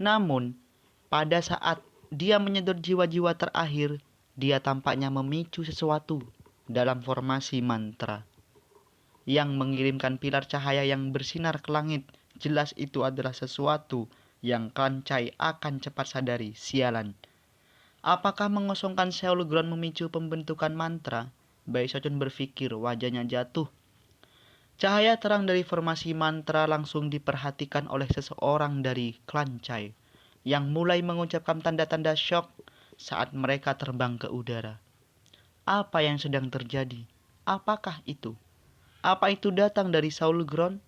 Namun, pada saat dia menyedot jiwa-jiwa terakhir, dia tampaknya memicu sesuatu dalam formasi mantra yang mengirimkan pilar cahaya yang bersinar ke langit. Jelas itu adalah sesuatu yang Klancai akan cepat sadari. Sialan. Apakah mengosongkan Soul Ground memicu pembentukan mantra? Bai Shochun berpikir, wajahnya jatuh. Cahaya terang dari formasi mantra langsung diperhatikan oleh seseorang dari Klancai yang mulai mengucapkan tanda-tanda syok saat mereka terbang ke udara. Apa yang sedang terjadi? Apakah itu? Apa itu datang dari Soul Ground?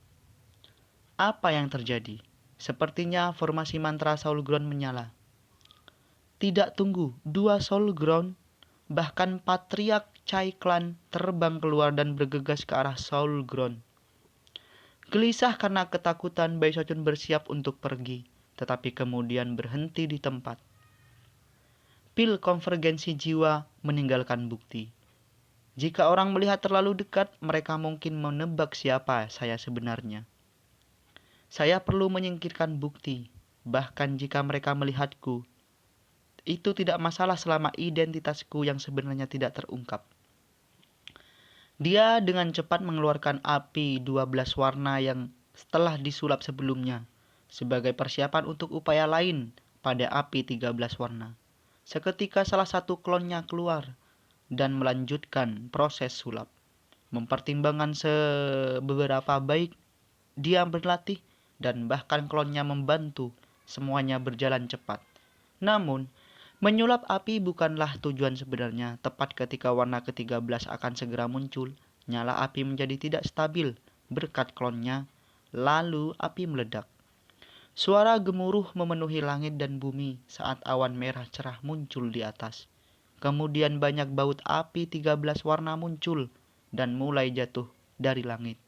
Apa yang terjadi? Sepertinya formasi mantra Soul Ground menyala. Tidak tunggu, 2 Soul Ground, bahkan Patriark Chai Clan terbang keluar dan bergegas ke arah Soul Ground. Gelisah karena ketakutan, Bai Shochun bersiap untuk pergi, tetapi kemudian berhenti di tempat. Pil konvergensi jiwa meninggalkan bukti. Jika orang melihat terlalu dekat, mereka mungkin menebak siapa saya sebenarnya. Saya perlu menyingkirkan bukti, bahkan jika mereka melihatku. Itu tidak masalah selama identitasku yang sebenarnya tidak terungkap. Dia dengan cepat mengeluarkan api 12 warna yang telah disulap sebelumnya, sebagai persiapan untuk upaya lain pada api 13 warna. Seketika salah satu klonnya keluar dan melanjutkan proses sulap. Mempertimbangkan seberapa baik dia berlatih dan bahkan klonnya membantu, semuanya berjalan cepat. Namun, menyulap api bukanlah tujuan sebenarnya. Tepat ketika warna ke-13 akan segera muncul, nyala api menjadi tidak stabil berkat klonnya, lalu api meledak. Suara gemuruh memenuhi langit dan bumi saat awan merah cerah muncul di atas. Kemudian banyak baut api 13 warna muncul dan mulai jatuh dari langit.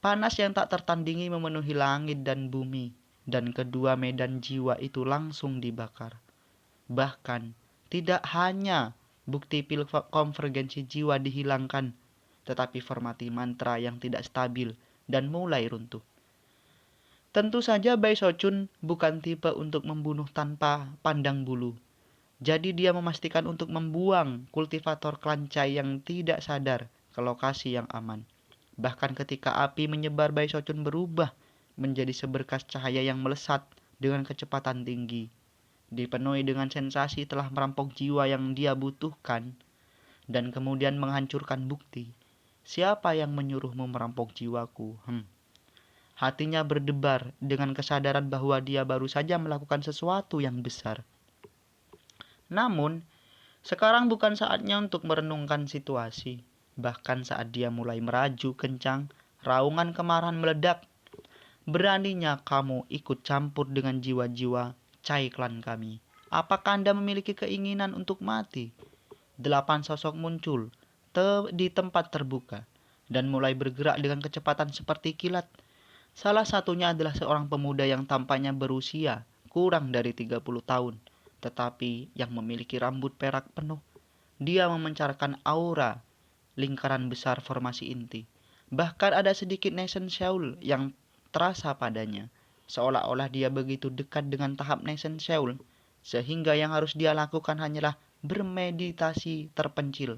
Panas yang tak tertandingi memenuhi langit dan bumi, dan kedua medan jiwa itu langsung dibakar. Bahkan, tidak hanya bukti pil konvergensi jiwa dihilangkan, tetapi formasi mantra yang tidak stabil dan mulai runtuh. Tentu saja Bai Shochun bukan tipe untuk membunuh tanpa pandang bulu. Jadi dia memastikan untuk membuang kultivator Klancai yang tidak sadar ke lokasi yang aman. Bahkan ketika api menyebar, Bai Shochun berubah menjadi seberkas cahaya yang melesat dengan kecepatan tinggi. Dipenuhi dengan sensasi telah merampok jiwa yang dia butuhkan dan kemudian menghancurkan bukti. Siapa yang menyuruhmu merampok jiwaku? Hatinya berdebar dengan kesadaran bahwa dia baru saja melakukan sesuatu yang besar. Namun, sekarang bukan saatnya untuk merenungkan situasi. Bahkan saat dia mulai meraju kencang, raungan kemarahan meledak. Beraninya kamu ikut campur dengan jiwa-jiwa Chai Clan kami. Apakah Anda memiliki keinginan untuk mati? 8 sosok muncul di tempat terbuka dan mulai bergerak dengan kecepatan seperti kilat. Salah satunya adalah seorang pemuda yang tampaknya berusia kurang dari 30 tahun, tetapi yang memiliki rambut perak penuh. Dia memancarkan aura lingkaran besar formasi inti. Bahkan ada sedikit nation Seoul yang terasa padanya, seolah-olah dia begitu dekat dengan tahap nation Seoul, sehingga yang harus dia lakukan hanyalah bermeditasi terpencil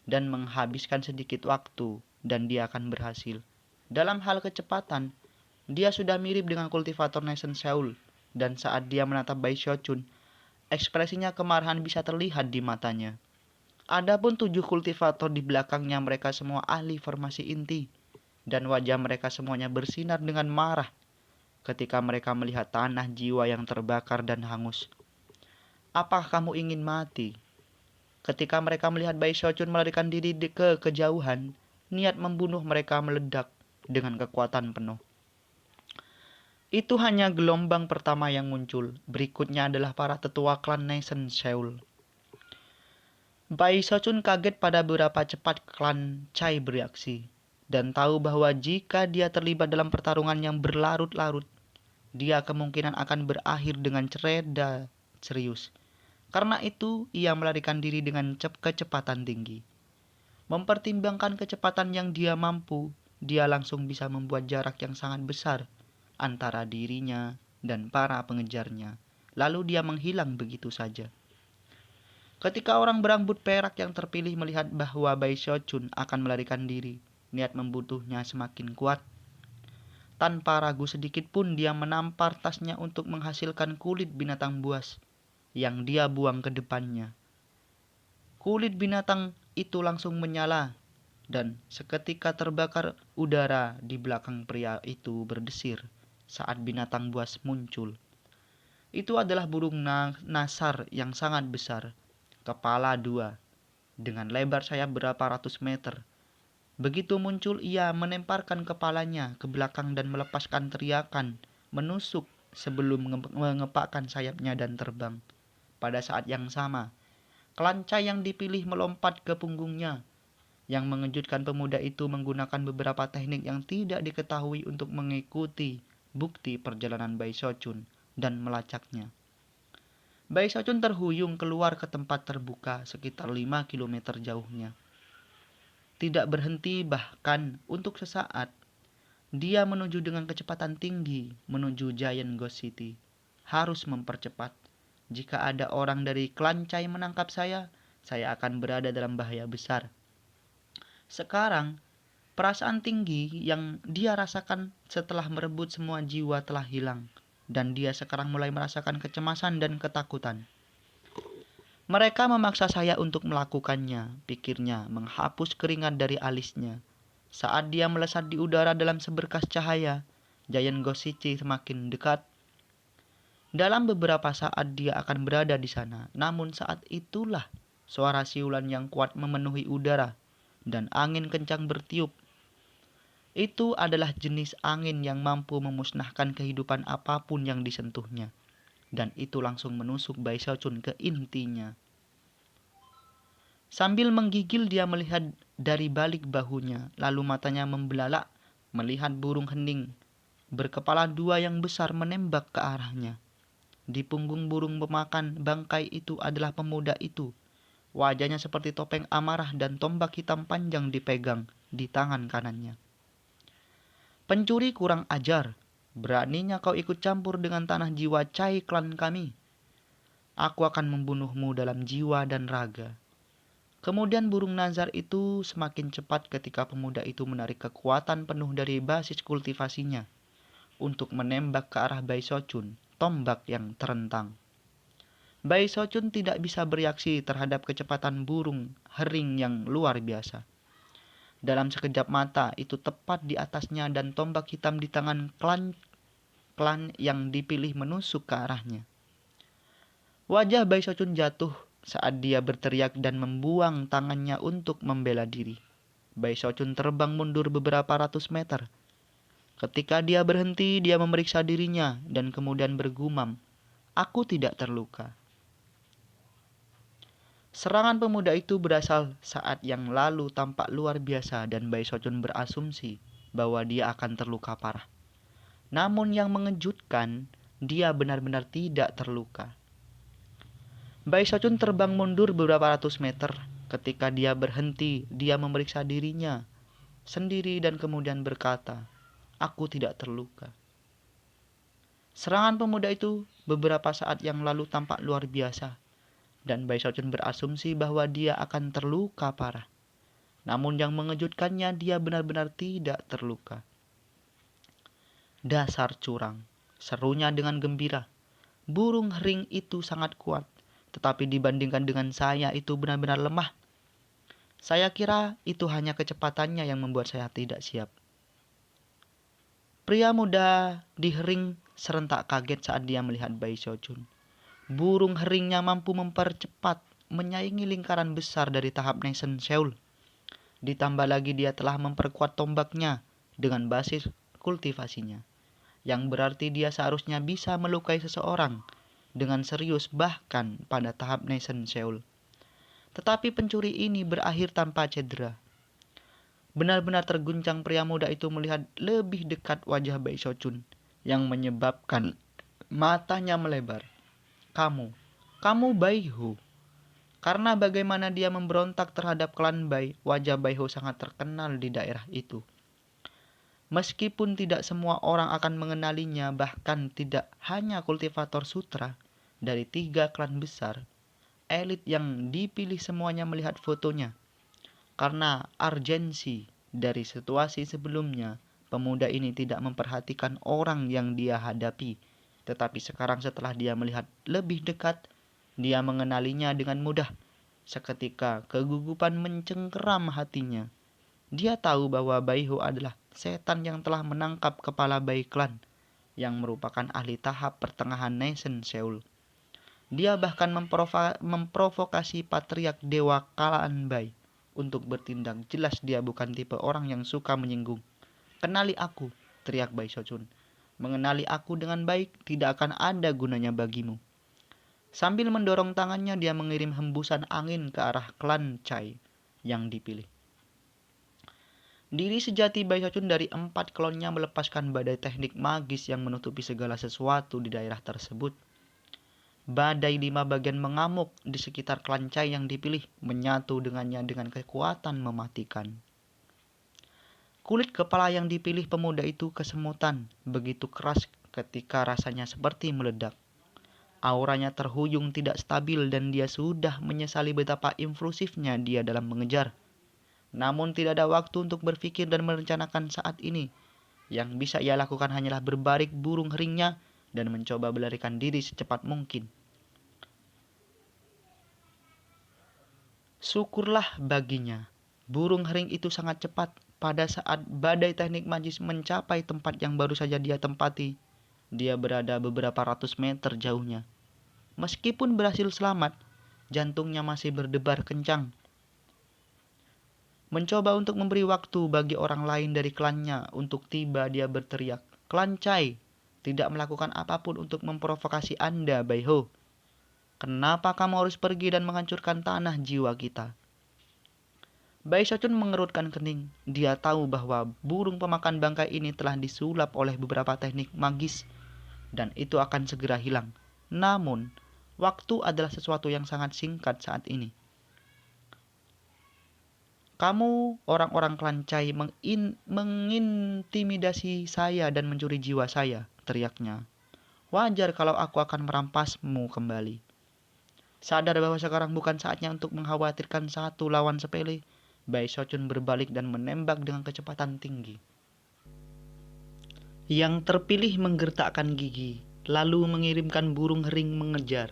dan menghabiskan sedikit waktu, dan dia akan berhasil. Dalam hal kecepatan, dia sudah mirip dengan kultivator nation Seoul, dan saat dia menatap Bai Xiaochun, ekspresinya kemarahan bisa terlihat di matanya. Adapun 7 kultivator di belakangnya, mereka semua ahli formasi inti, dan wajah mereka semuanya bersinar dengan marah ketika mereka melihat tanah jiwa yang terbakar dan hangus. Apakah kamu ingin mati? Ketika mereka melihat Bai Xiaochun melarikan diri ke kejauhan, niat membunuh mereka meledak dengan kekuatan penuh. Itu hanya gelombang pertama yang muncul. Berikutnya adalah para tetua klan Nation Seoul. Bai Xiaochun kaget pada berapa cepat klan Chai bereaksi, dan tahu bahwa jika dia terlibat dalam pertarungan yang berlarut-larut, dia kemungkinan akan berakhir dengan cereda serius. Karena itu, ia melarikan diri dengan kecepatan tinggi. Mempertimbangkan kecepatan yang dia mampu, dia langsung bisa membuat jarak yang sangat besar antara dirinya dan para pengejarnya. Lalu dia menghilang begitu saja. Ketika orang berambut perak yang terpilih melihat bahwa Bai Xiaochun akan melarikan diri, niat membunuhnya semakin kuat. Tanpa ragu sedikit pun dia menampar tasnya untuk menghasilkan kulit binatang buas yang dia buang ke depannya. Kulit binatang itu langsung menyala dan seketika terbakar. Udara di belakang pria itu berdesir saat binatang buas muncul. Itu adalah burung nasar yang sangat besar, kepala 2, dengan lebar sayap berapa ratus meter. Begitu muncul, ia menemparkan kepalanya ke belakang dan melepaskan teriakan, menusuk sebelum mengepakkan sayapnya dan terbang. Pada saat yang sama, klan Chai yang dipilih melompat ke punggungnya. Yang mengejutkan, pemuda itu menggunakan beberapa teknik yang tidak diketahui untuk mengikuti bukti perjalanan Bai Xiaochun dan melacaknya. Bai Xiaochun terhuyung keluar ke tempat terbuka sekitar 5 km jauhnya. Tidak berhenti bahkan untuk sesaat, dia menuju dengan kecepatan tinggi menuju Giant Ghost City. Harus mempercepat. Jika ada orang dari klan Chai menangkap saya akan berada dalam bahaya besar. Sekarang, perasaan tinggi yang dia rasakan setelah merebut semua jiwa telah hilang, dan dia sekarang mulai merasakan kecemasan dan ketakutan. Mereka memaksa saya untuk melakukannya, pikirnya, menghapus keringat dari alisnya. Saat dia melesat di udara dalam seberkas cahaya, Giant Ghost City semakin dekat. Dalam beberapa saat dia akan berada di sana, namun saat itulah suara siulan yang kuat memenuhi udara dan angin kencang bertiup. Itu adalah jenis angin yang mampu memusnahkan kehidupan apapun yang disentuhnya, dan itu langsung menusuk Bai Xiaochun ke intinya. Sambil menggigil, dia melihat dari balik bahunya, lalu matanya membelalak melihat burung hening berkepala 2 yang besar menembak ke arahnya. Di punggung burung pemakan bangkai itu adalah pemuda itu. Wajahnya seperti topeng amarah dan tombak hitam panjang dipegang di tangan kanannya. Pencuri kurang ajar, beraninya kau ikut campur dengan tanah jiwa Chai klan kami. Aku akan membunuhmu dalam jiwa dan raga. Kemudian burung nazar itu semakin cepat ketika pemuda itu menarik kekuatan penuh dari basis kultivasinya untuk menembak ke arah Bai Xiaochun, tombak yang terentang. Bai Xiaochun tidak bisa bereaksi terhadap kecepatan burung hering yang luar biasa. Dalam sekejap mata, itu tepat di atasnya dan tombak hitam di tangan klan yang dipilih menusuk ke arahnya. Wajah Bai Xiaochun jatuh saat dia berteriak dan membuang tangannya untuk membela diri. Bai Xiaochun terbang mundur beberapa ratus meter. Ketika dia berhenti, dia memeriksa dirinya dan kemudian bergumam, "Aku tidak terluka." Serangan pemuda itu berasal saat yang lalu tampak luar biasa dan Bai Sochun berasumsi bahwa dia akan terluka parah. Namun yang mengejutkan, dia benar-benar tidak terluka. Bai Sochun terbang mundur beberapa ratus meter. Ketika dia berhenti, dia memeriksa dirinya sendiri dan kemudian berkata, "Aku tidak terluka." Serangan pemuda itu beberapa saat yang lalu tampak luar biasa, dan Bai Sochun berasumsi bahwa dia akan terluka parah. Namun yang mengejutkannya, dia benar-benar tidak terluka. "Dasar curang," serunya dengan gembira. "Burung hering itu sangat kuat, tetapi dibandingkan dengan saya itu benar-benar lemah. Saya kira itu hanya kecepatannya yang membuat saya tidak siap." Pria muda di hering serentak kaget saat dia melihat Bai Sochun. Burung heringnya mampu mempercepat, menyaingi lingkaran besar dari tahap Nation Seoul. Ditambah lagi dia telah memperkuat tombaknya dengan basis kultivasinya, yang berarti dia seharusnya bisa melukai seseorang dengan serius bahkan pada tahap Nation Seoul. Tetapi pencuri ini berakhir tanpa cedera. Benar-benar terguncang pria muda itu melihat lebih dekat wajah Bai Sochun yang menyebabkan matanya melebar. Kamu Bai Ho." Karena bagaimana dia memberontak terhadap klan Bai, wajah Bai Ho sangat terkenal di daerah itu. Meskipun tidak semua orang akan mengenalinya, bahkan tidak hanya kultivator sutra dari 3 klan besar, elit yang dipilih semuanya melihat fotonya. Karena urgensi dari situasi sebelumnya, pemuda ini tidak memperhatikan orang yang dia hadapi. Tetapi sekarang setelah dia melihat lebih dekat, dia mengenalinya dengan mudah. Seketika kegugupan mencengkeram hatinya. Dia tahu bahwa Bai Ho adalah setan yang telah menangkap kepala Bai Clan, yang merupakan ahli tahap pertengahan Nation Seoul. Dia bahkan memprovokasi patriark dewa Kalaan Bai untuk bertindak. Jelas dia bukan tipe orang yang suka menyinggung. "Kenali aku," teriak Bai Sochun. "Mengenali aku dengan baik tidak akan ada gunanya bagimu." Sambil mendorong tangannya, dia mengirim hembusan angin ke arah klan Chai yang dipilih. Diri sejati Bai Sochun dari 4 klonnya melepaskan badai teknik magis yang menutupi segala sesuatu di daerah tersebut. Badai 5 bagian mengamuk di sekitar klan Chai yang dipilih, menyatu dengannya dengan kekuatan mematikan. Kulit kepala yang dipilih pemuda itu kesemutan, begitu keras ketika rasanya seperti meledak. Auranya terhuyung tidak stabil dan dia sudah menyesali betapa impulsifnya dia dalam mengejar. Namun tidak ada waktu untuk berpikir dan merencanakan saat ini. Yang bisa ia lakukan hanyalah berbarik burung heringnya dan mencoba melarikan diri secepat mungkin. Syukurlah baginya, burung hering itu sangat cepat. Pada saat badai teknik magis mencapai tempat yang baru saja dia tempati, dia berada beberapa ratus meter jauhnya. Meskipun berhasil selamat, jantungnya masih berdebar kencang. Mencoba untuk memberi waktu bagi orang lain dari klannya untuk tiba, dia berteriak, "Klan Chai tidak melakukan apapun untuk memprovokasi Anda, Bai Ho. Kenapa kamu harus pergi dan menghancurkan tanah jiwa kita?" Bai Sochun mengerutkan kening. Dia tahu bahwa burung pemakan bangkai ini telah disulap oleh beberapa teknik magis dan itu akan segera hilang. Namun, waktu adalah sesuatu yang sangat singkat saat ini. "Kamu orang-orang klan Chai mengintimidasi saya dan mencuri jiwa saya," teriaknya. "Wajar kalau aku akan merampasmu kembali. Sadar bahwa sekarang bukan saatnya untuk mengkhawatirkan satu lawan sepele." Bai Sochun berbalik dan menembak dengan kecepatan tinggi. Yang terpilih menggertakkan gigi, lalu mengirimkan burung hering mengejar.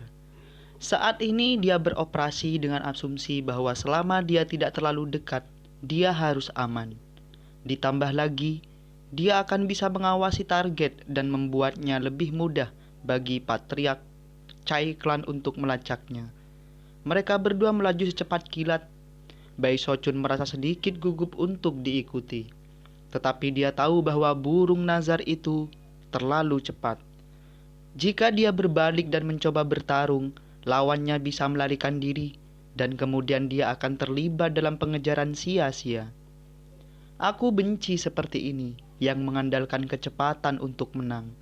Saat ini dia beroperasi dengan asumsi bahwa selama dia tidak terlalu dekat, dia harus aman. Ditambah lagi, dia akan bisa mengawasi target dan membuatnya lebih mudah bagi patriark Chai Clan untuk melacaknya. Mereka berdua melaju secepat kilat. Bai Sochun merasa sedikit gugup untuk diikuti. Tetapi dia tahu bahwa burung nazar itu terlalu cepat. Jika dia berbalik dan mencoba bertarung, lawannya bisa melarikan diri. dan kemudian dia akan terlibat dalam pengejaran sia-sia. Aku benci seperti ini, yang mengandalkan kecepatan untuk menang.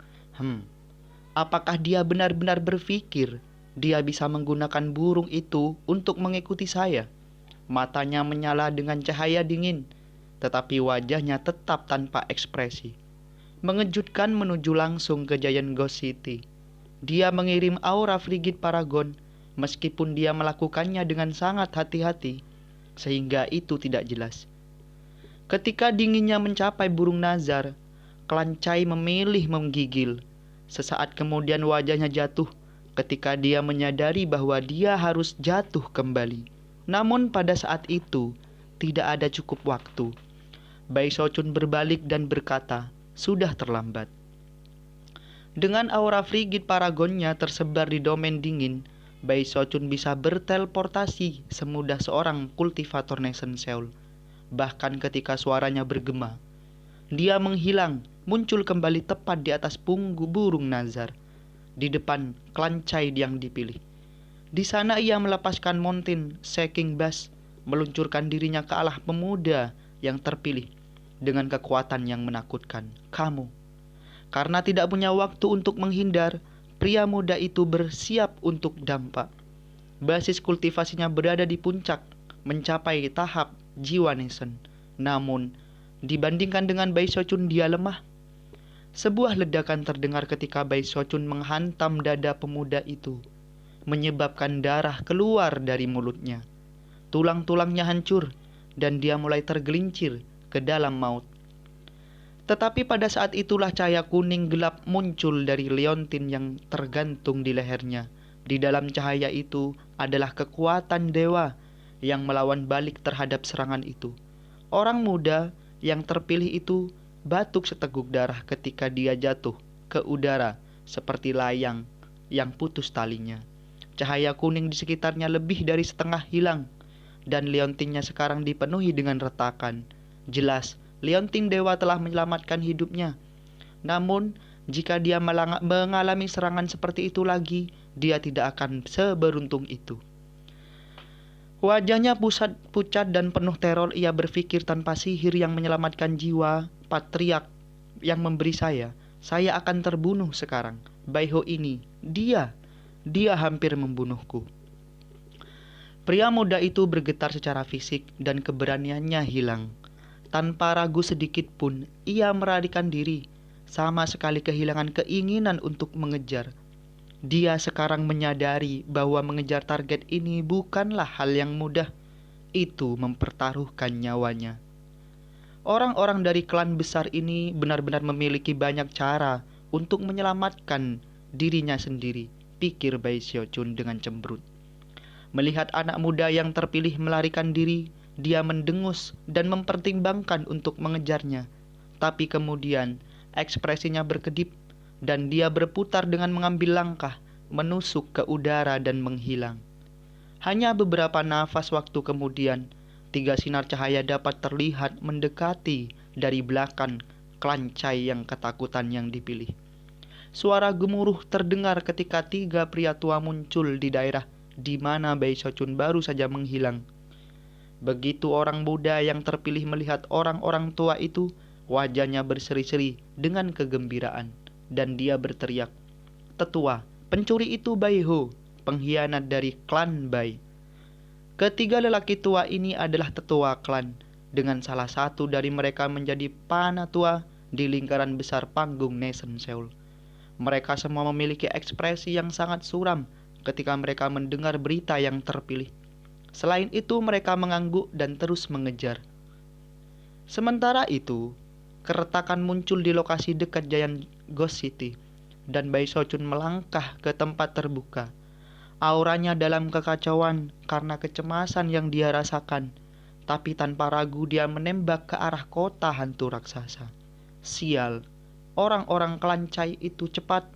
Apakah dia benar-benar berpikir dia bisa menggunakan burung itu untuk mengikuti saya? Matanya menyala dengan cahaya dingin, tetapi wajahnya tetap tanpa ekspresi. Mengejutkan menuju langsung ke Giant Ghost City. Dia mengirim aura Frigid Paragon, meskipun dia melakukannya dengan sangat hati-hati, sehingga itu tidak jelas. Ketika dinginnya mencapai burung Nazar, Klancai memilih menggigil. Sesaat kemudian wajahnya jatuh ketika dia menyadari bahwa dia harus jatuh kembali. Namun pada saat itu, tidak ada cukup waktu. Bai Shochun berbalik dan berkata, sudah terlambat. Dengan aura Frigid Paragonnya tersebar di domain dingin, Bai Shochun bisa berteleportasi semudah seorang kultivator Nation Seoul. Bahkan ketika suaranya bergema, dia menghilang, muncul kembali tepat di atas punggung burung Nazar, di depan Klancai yang dipilih. Di sana ia melepaskan Mountain Shaking Bass, meluncurkan dirinya ke arah pemuda yang terpilih dengan kekuatan yang menakutkan. Kamu. Karena tidak punya waktu untuk menghindar, pria muda itu bersiap untuk dampak. Basis kultivasinya berada di puncak, mencapai tahap jiwa Nation. Namun, dibandingkan dengan Bai Shochun, dia lemah. Sebuah ledakan terdengar ketika Bai Shochun menghantam dada pemuda itu, menyebabkan darah keluar dari mulutnya. Tulang-tulangnya hancur, dan dia mulai tergelincir ke dalam maut. Tetapi pada saat itulah cahaya kuning gelap muncul dari leontin yang tergantung di lehernya. Di dalam cahaya itu adalah kekuatan dewa yang melawan balik terhadap serangan itu. Orang muda yang terpilih itu batuk seteguk darah ketika dia jatuh ke udara seperti layang yang putus talinya. Cahaya kuning di sekitarnya lebih dari setengah hilang, dan leontinnya sekarang dipenuhi dengan retakan. Jelas, leontin dewa telah menyelamatkan hidupnya. Namun, jika dia mengalami serangan seperti itu lagi, dia tidak akan seberuntung itu. Wajahnya pucat dan penuh teror. Ia berpikir, tanpa sihir yang menyelamatkan jiwa patriark yang memberi saya akan terbunuh sekarang. Baiho ini, dia hampir membunuhku. Pria muda itu bergetar secara fisik dan keberaniannya hilang. Tanpa ragu sedikit pun, ia melarikan diri, sama sekali kehilangan keinginan untuk mengejar. Dia sekarang menyadari bahwa mengejar target ini bukanlah hal yang mudah. Itu mempertaruhkan nyawanya. Orang-orang dari klan besar ini benar-benar memiliki banyak cara untuk menyelamatkan dirinya sendiri, pikir Bai Shochun dengan cemberut. Melihat anak muda yang terpilih melarikan diri, dia mendengus dan mempertimbangkan untuk mengejarnya. Tapi kemudian ekspresinya berkedip dan dia berputar dengan mengambil langkah, menusuk ke udara dan menghilang. Hanya beberapa nafas waktu kemudian, 3 sinar cahaya dapat terlihat mendekati dari belakang Klancai yang ketakutan yang dipilih. Suara gemuruh terdengar ketika 3 pria tua muncul di daerah di mana Bai Shochun baru saja menghilang. Begitu orang muda yang terpilih melihat orang-orang tua itu, wajahnya berseri-seri dengan kegembiraan, dan dia berteriak, "Tetua, pencuri itu Baiho, pengkhianat dari klan Bai." Ketiga lelaki tua ini adalah tetua klan, dengan salah satu dari mereka menjadi panatua di lingkaran besar panggung Nation Seoul. Mereka semua memiliki ekspresi yang sangat suram ketika mereka mendengar berita yang terpilih. Selain itu, mereka mengangguk dan terus mengejar. Sementara itu, keretakan muncul di lokasi dekat Giant Ghost City, dan Bai Shochun melangkah ke tempat terbuka. Auranya dalam kekacauan karena kecemasan yang dia rasakan, tapi tanpa ragu dia menembak ke arah kota hantu raksasa. Sial, orang-orang Klancai itu cepat.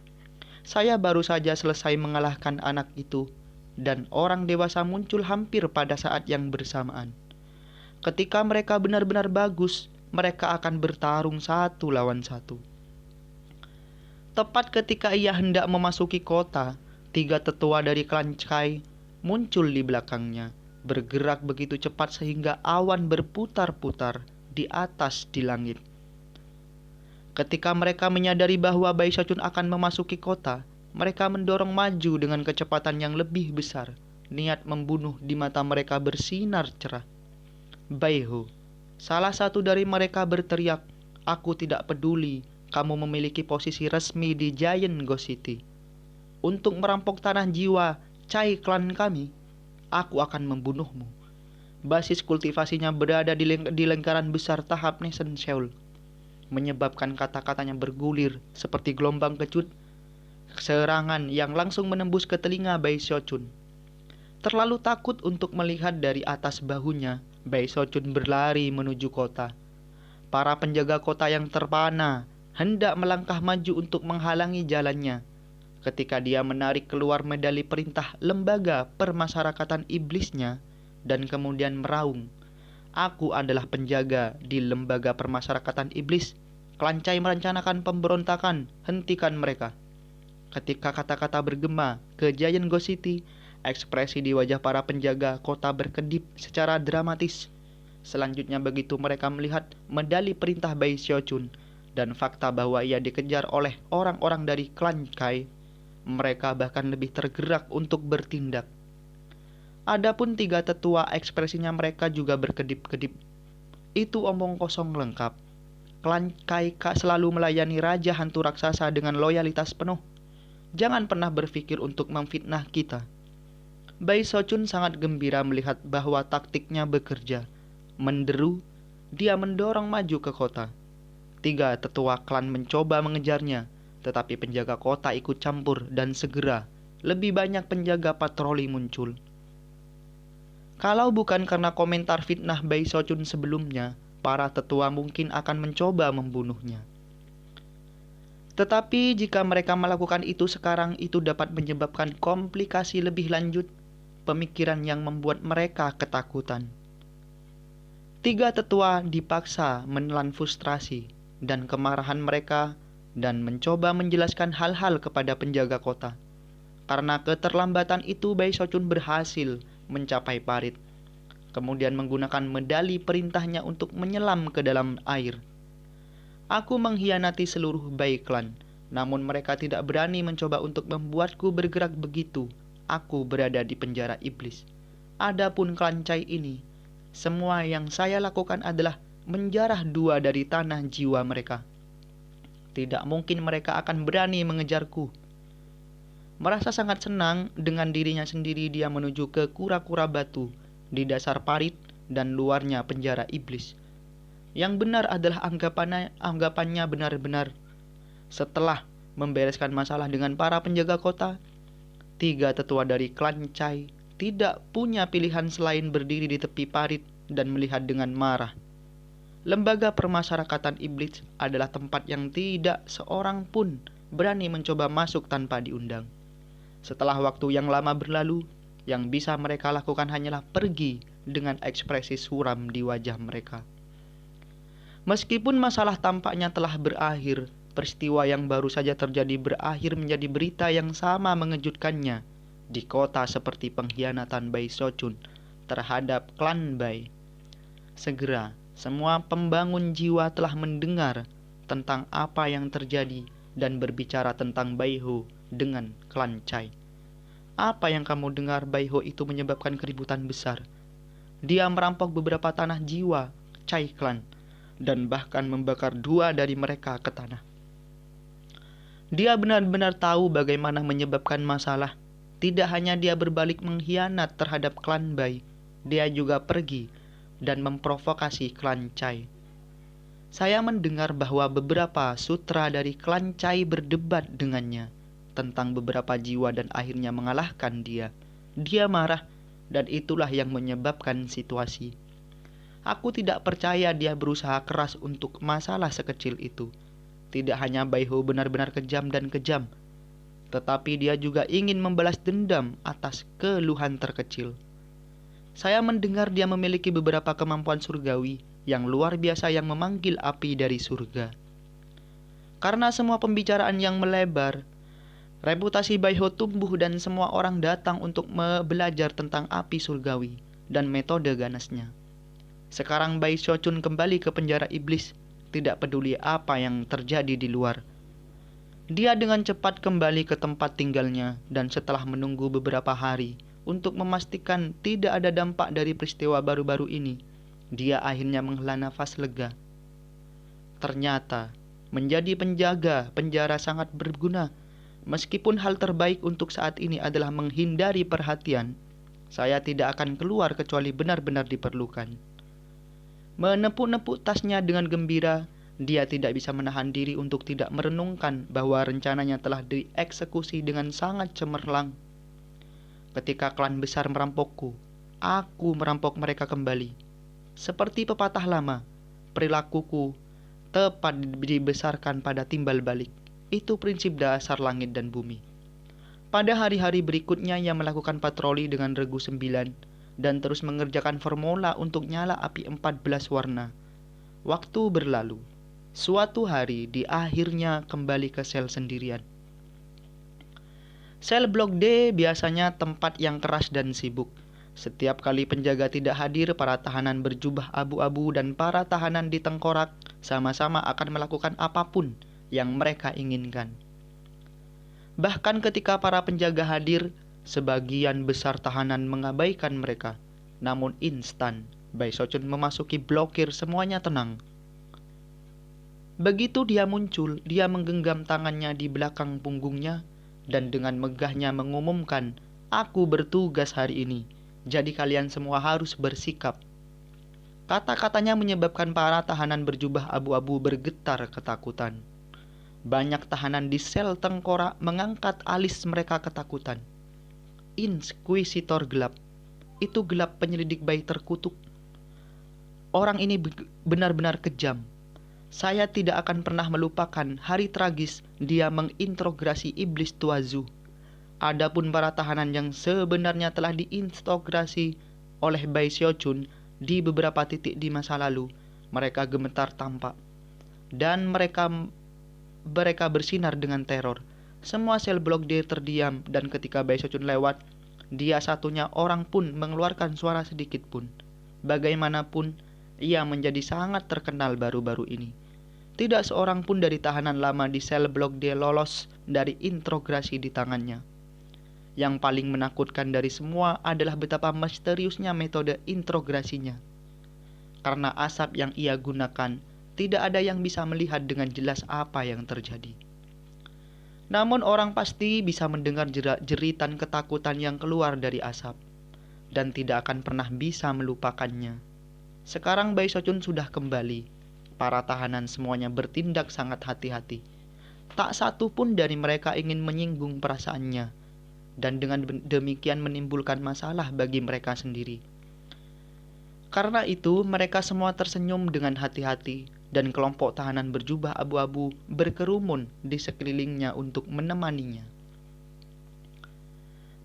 Saya baru saja selesai mengalahkan anak itu, dan orang dewasa muncul hampir pada saat yang bersamaan. Ketika mereka benar-benar bagus, mereka akan bertarung 1 lawan 1. Tepat ketika ia hendak memasuki kota, 3 tetua dari klan Chai muncul di belakangnya. bergerak begitu cepat sehingga awan berputar-putar di atas di langit. Ketika mereka menyadari bahwa Bai Shochun akan memasuki kota, mereka mendorong maju dengan kecepatan yang lebih besar. Niat membunuh di mata mereka bersinar cerah. Bai Ho, salah satu dari mereka berteriak, "Aku tidak peduli, kamu memiliki posisi resmi di Giant Ghost City. Untuk merampok tanah jiwa Cai klan kami, aku akan membunuhmu." Basis kultivasinya berada di lingkaran besar tahap Nation Seoul, menyebabkan kata-katanya bergulir seperti gelombang kecut, serangan yang langsung menembus ke telinga Bai Shochun. Terlalu takut untuk melihat dari atas bahunya, Bai Shochun berlari menuju kota. Para penjaga kota yang terpana hendak melangkah maju untuk menghalangi jalannya. Ketika dia menarik keluar medali perintah lembaga permasyarakatan iblisnya dan kemudian meraung, "Aku adalah penjaga di lembaga permasyarakatan iblis. Klan Cai merencanakan pemberontakan, hentikan mereka." Ketika kata-kata bergema ke Giant Ghost City, ekspresi di wajah para penjaga kota berkedip secara dramatis. Selanjutnya begitu mereka melihat medali perintah Bai Shochun dan fakta bahwa ia dikejar oleh orang-orang dari klan Cai, mereka bahkan lebih tergerak untuk bertindak. Adapun tiga tetua, ekspresinya mereka juga berkedip-kedip. Itu omong kosong lengkap. Klan Cai selalu melayani Raja Hantu Raksasa dengan loyalitas penuh. Jangan pernah berpikir untuk memfitnah kita. Bai Shochun sangat gembira melihat bahwa taktiknya bekerja. Menderu, dia mendorong maju ke kota. Tiga tetua klan mencoba mengejarnya, tetapi penjaga kota ikut campur dan segera lebih banyak penjaga patroli muncul. Kalau bukan karena komentar fitnah Bai Shochun sebelumnya, para tetua mungkin akan mencoba membunuhnya. Tetapi jika mereka melakukan itu sekarang, itu dapat menyebabkan komplikasi lebih lanjut, pemikiran yang membuat mereka ketakutan. Tiga tetua dipaksa menelan frustrasi dan kemarahan mereka dan mencoba menjelaskan hal-hal kepada penjaga kota. Karena keterlambatan itu, Bai Shochun berhasil mencapai parit, kemudian menggunakan medali perintahnya untuk menyelam ke dalam air. "Aku mengkhianati seluruh Bai Clan, namun mereka tidak berani mencoba untuk membuatku bergerak begitu. Aku berada di penjara iblis. Adapun klan Cai ini, semua yang saya lakukan adalah menjarah dua dari tanah jiwa mereka. Tidak mungkin mereka akan berani mengejarku." Merasa sangat senang dengan dirinya sendiri, dia menuju ke kura-kura batu di dasar parit dan luarnya penjara iblis. Yang benar adalah anggapannya benar-benar. Setelah membereskan masalah dengan para penjaga kota, tiga tetua dari klan Cai tidak punya pilihan selain berdiri di tepi parit dan melihat dengan marah. Lembaga permasyarakatan iblis adalah tempat yang tidak seorang pun berani mencoba masuk tanpa diundang. Setelah waktu yang lama berlalu, yang bisa mereka lakukan hanyalah pergi dengan ekspresi suram di wajah mereka. Meskipun masalah tampaknya telah berakhir, peristiwa yang baru saja terjadi berakhir menjadi berita yang sama mengejutkannya di kota seperti pengkhianatan Bai Shochun terhadap klan Bai. Segera, semua pembangun jiwa telah mendengar tentang apa yang terjadi dan berbicara tentang Bai Ho dengan klan Cai. "Apa yang kamu dengar?" Bai Ho itu menyebabkan keributan besar. Dia merampok beberapa tanah jiwa Cai clan dan bahkan membakar dua dari mereka ke tanah. Dia benar-benar tahu bagaimana menyebabkan masalah. Tidak hanya dia berbalik mengkhianat terhadap klan Bai, dia juga pergi dan memprovokasi klan Cai. Saya mendengar bahwa beberapa sutra dari klan Cai berdebat dengannya tentang beberapa jiwa dan akhirnya mengalahkan dia. Dia marah dan itulah yang menyebabkan situasi. Aku tidak percaya dia berusaha keras untuk masalah sekecil itu. Tidak hanya Bai Ho benar-benar kejam dan kejam, tetapi dia juga ingin membalas dendam atas keluhan terkecil. Saya mendengar dia memiliki beberapa kemampuan surgawi yang luar biasa yang memanggil api dari surga. Karena semua pembicaraan yang melebar, reputasi Bai Ho tumbuh dan semua orang datang untuk belajar tentang api surgawi. dan metode ganasnya. Sekarang Bai Xiaochun kembali ke penjara iblis, tidak peduli apa yang terjadi di luar. Dia dengan cepat kembali ke tempat tinggalnya dan setelah menunggu beberapa hari untuk memastikan tidak ada dampak dari peristiwa baru-baru ini, dia akhirnya menghela nafas lega. Ternyata, menjadi penjaga penjara sangat berguna. Meskipun hal terbaik untuk saat ini adalah menghindari perhatian, saya tidak akan keluar kecuali benar-benar diperlukan. Menepuk-nepuk tasnya dengan gembira, dia tidak bisa menahan diri untuk tidak merenungkan bahwa rencananya telah dieksekusi dengan sangat cemerlang. Ketika klan besar merampokku, aku merampok mereka kembali. Seperti pepatah lama, perilakuku tepat dibesarkan pada timbal balik. Itu prinsip dasar langit dan bumi. Pada hari-hari berikutnya ia melakukan patroli dengan regu 9 dan terus mengerjakan formula untuk nyala api 14 warna. Waktu berlalu. Suatu hari di akhirnya kembali ke sel sendirian. Sel blok D biasanya tempat yang keras dan sibuk. Setiap kali penjaga tidak hadir, para tahanan berjubah abu-abu dan para tahanan di tengkorak sama-sama akan melakukan apapun yang mereka inginkan. Bahkan ketika para penjaga hadir, sebagian besar tahanan mengabaikan mereka. Namun instan, Bai Xiaochun memasuki blokir, semuanya tenang. Begitu dia muncul, dia menggenggam tangannya di belakang punggungnya dan dengan megahnya mengumumkan, "Aku bertugas hari ini, jadi kalian semua harus bersikap." Kata-katanya menyebabkan para tahanan berjubah abu-abu bergetar ketakutan. Banyak tahanan di sel tengkorak mengangkat alis mereka ketakutan. Inkuisitor gelap. Itu gelap penyelidik bayi terkutuk. Orang ini benar-benar kejam. Saya tidak akan pernah melupakan hari tragis dia mengintrogasi iblis Tuazu. Adapun para tahanan yang sebenarnya telah diintrogasi oleh Bai Xiaochun di beberapa titik di masa lalu, mereka gemetar tampak. Dan mereka bersinar dengan teror. Semua sel blok D terdiam dan ketika Bai Xiaochun lewat, dia satunya orang pun mengeluarkan suara sedikit pun. Bagaimanapun, ia menjadi sangat terkenal baru-baru ini. Tidak seorang pun dari tahanan lama di sel blok D lolos dari introgasi di tangannya. Yang paling menakutkan dari semua adalah betapa misteriusnya metode introgasinya. Karena asap yang ia gunakan, tidak ada yang bisa melihat dengan jelas apa yang terjadi. Namun orang pasti bisa mendengar jeritan ketakutan yang keluar dari asap, dan tidak akan pernah bisa melupakannya. Sekarang Bai Xiaochun sudah kembali. Para tahanan semuanya bertindak sangat hati-hati. Tak satu pun dari mereka ingin menyinggung perasaannya, dan dengan demikian menimbulkan masalah bagi mereka sendiri. Karena itu, mereka semua tersenyum dengan hati-hati, dan kelompok tahanan berjubah abu-abu berkerumun di sekelilingnya untuk menemaninya.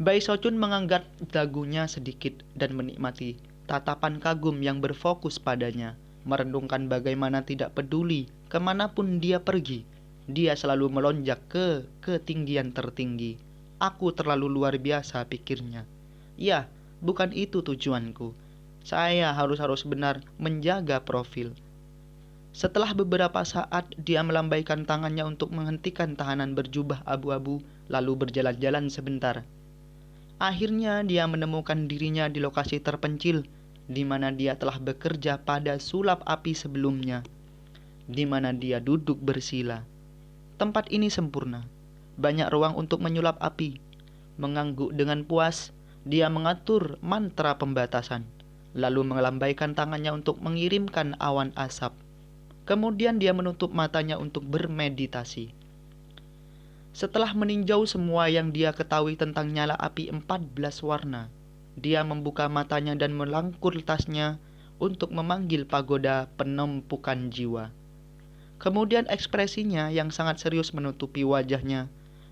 Bai Xiaochun mengangkat dagunya sedikit dan menikmati tatapan kagum yang berfokus padanya, merenungkan bagaimana tidak peduli kemanapun dia pergi, dia selalu melonjak ke ketinggian tertinggi. Aku terlalu luar biasa, pikirnya. Ya, bukan itu tujuanku. Saya harus benar menjaga profil. Setelah beberapa saat, dia melambaikan tangannya untuk menghentikan tahanan berjubah abu-abu, lalu berjalan-jalan sebentar. Akhirnya dia menemukan dirinya di lokasi terpencil, di mana dia telah bekerja pada sulap api sebelumnya, di mana dia duduk bersila. Tempat ini sempurna, banyak ruang untuk menyulap api. Mengangguk dengan puas, dia mengatur mantra pembatasan, lalu melambaikan tangannya untuk mengirimkan awan asap. Kemudian dia menutup matanya untuk bermeditasi. Setelah meninjau semua yang dia ketahui tentang nyala api 14 warna, dia membuka matanya dan melangkur tasnya untuk memanggil pagoda penumpukan jiwa. Kemudian ekspresinya yang sangat serius menutupi wajahnya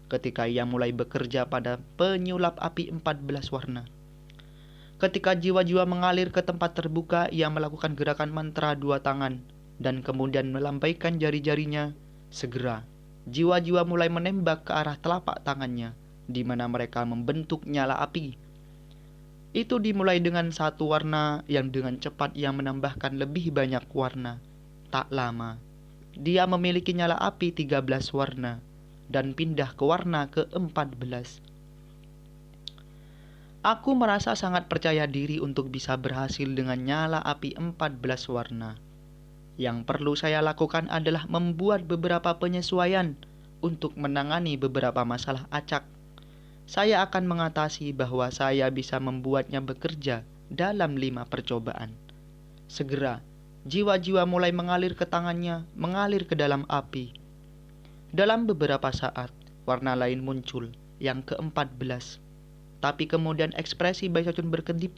ketika ia mulai bekerja pada penyulap api 14 warna. Ketika jiwa-jiwa mengalir ke tempat terbuka, ia melakukan gerakan mantra 2 tangan dan kemudian melambaikan jari-jarinya. Segera, jiwa-jiwa mulai menembak ke arah telapak tangannya, di mana mereka membentuk nyala api. Itu dimulai dengan satu warna yang dengan cepat ia menambahkan lebih banyak warna. Tak lama, dia memiliki nyala api 13 warna dan pindah ke warna ke-14. Aku merasa sangat percaya diri untuk bisa berhasil dengan nyala api 14 warna. Yang perlu saya lakukan adalah membuat beberapa penyesuaian untuk menangani beberapa masalah acak. Saya akan mengatasi bahwa saya bisa membuatnya bekerja dalam 5 percobaan. Segera, jiwa-jiwa mulai mengalir ke tangannya, mengalir ke dalam api. Dalam beberapa saat, warna lain muncul, yang ke-14. Tapi kemudian ekspresi Baisyajun berkedip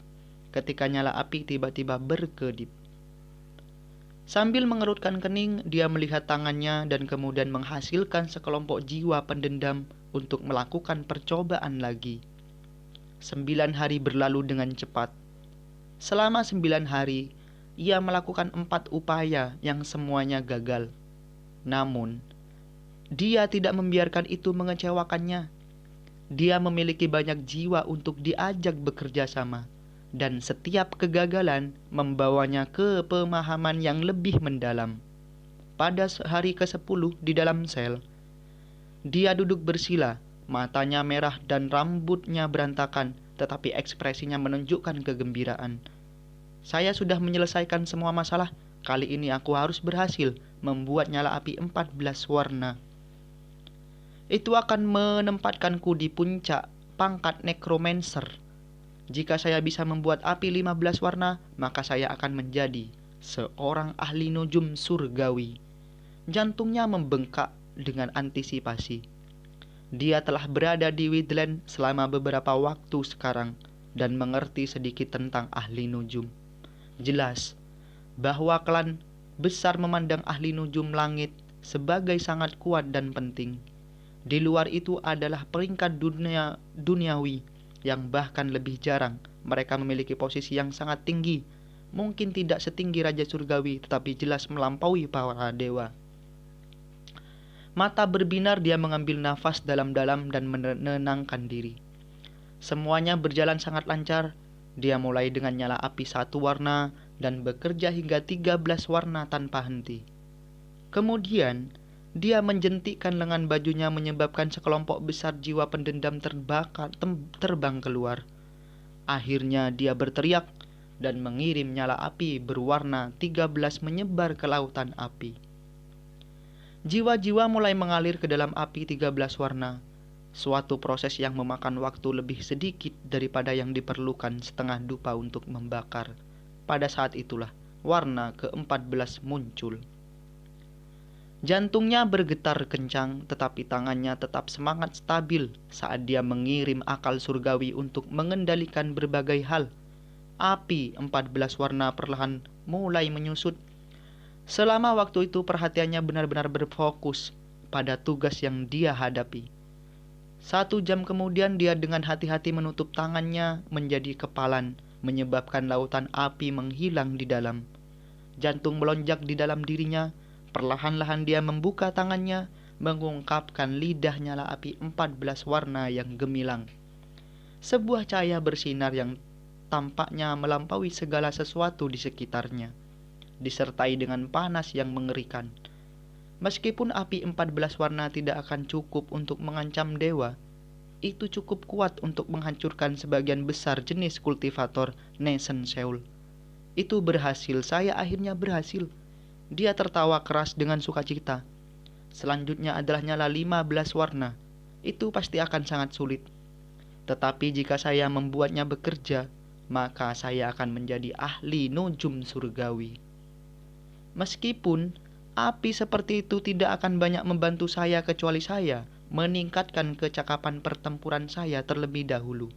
ketika nyala api tiba-tiba berkedip. Sambil mengerutkan kening, dia melihat tangannya dan kemudian menghasilkan sekelompok jiwa pendendam untuk melakukan percobaan lagi. 9 hari berlalu dengan cepat. Selama 9 hari, ia melakukan 4 upaya yang semuanya gagal. Namun, dia tidak membiarkan itu mengecewakannya. Dia memiliki banyak jiwa untuk diajak bekerja sama. Dan setiap kegagalan membawanya ke pemahaman yang lebih mendalam. Pada hari ke-10 di dalam sel, dia duduk bersila, matanya merah dan rambutnya berantakan, tetapi ekspresinya menunjukkan kegembiraan. Saya sudah menyelesaikan semua masalah, kali ini aku harus berhasil membuat nyala api 14 warna. Itu akan menempatkanku di puncak pangkat necromancer. Jika saya bisa membuat api 15 warna, maka saya akan menjadi seorang ahli nujum surgawi. Jantungnya membengkak dengan antisipasi. Dia telah berada di Widland selama beberapa waktu sekarang dan mengerti sedikit tentang ahli nujum. Jelas bahwa klan besar memandang ahli nujum langit sebagai sangat kuat dan penting. Di luar itu adalah peringkat duniawi yang bahkan lebih jarang. Mereka memiliki posisi yang sangat tinggi, mungkin tidak setinggi Raja Surgawi, tetapi jelas melampaui para dewa. Mata berbinar, dia mengambil nafas dalam-dalam dan menenangkan diri. Semuanya berjalan sangat lancar. Dia mulai dengan nyala api 1 warna dan bekerja hingga 13 warna tanpa henti. Kemudian, dia menjentikkan lengan bajunya menyebabkan sekelompok besar jiwa pendendam terbang keluar. Akhirnya dia berteriak dan mengirim nyala api berwarna 13 menyebar ke lautan api. Jiwa-jiwa mulai mengalir ke dalam api 13 warna, suatu proses yang memakan waktu lebih sedikit daripada yang diperlukan setengah dupa untuk membakar. Pada saat itulah warna ke-14 muncul. Jantungnya bergetar kencang, tetapi tangannya tetap semangat stabil saat dia mengirim akal surgawi untuk mengendalikan berbagai hal. Api 14 warna perlahan mulai menyusut. Selama waktu itu perhatiannya benar-benar berfokus pada tugas yang dia hadapi. 1 jam kemudian dia dengan hati-hati menutup tangannya menjadi kepalan, menyebabkan lautan api menghilang di dalam. Jantung melonjak di dalam dirinya. Perlahan-lahan dia membuka tangannya, mengungkapkan lidah nyala api 14 warna yang gemilang. Sebuah cahaya bersinar yang tampaknya melampaui segala sesuatu di sekitarnya, disertai dengan panas yang mengerikan. Meskipun api 14 warna tidak akan cukup untuk mengancam dewa, itu cukup kuat untuk menghancurkan sebagian besar jenis kultivator Nation Seoul. Itu berhasil, saya akhirnya berhasil. Dia tertawa keras dengan sukacita. Selanjutnya adalah nyala 15 warna. Itu pasti akan sangat sulit. Tetapi jika saya membuatnya bekerja, maka saya akan menjadi ahli nujum surgawi. Meskipun api seperti itu tidak akan banyak membantu saya kecuali saya meningkatkan kecakapan pertempuran saya terlebih dahulu.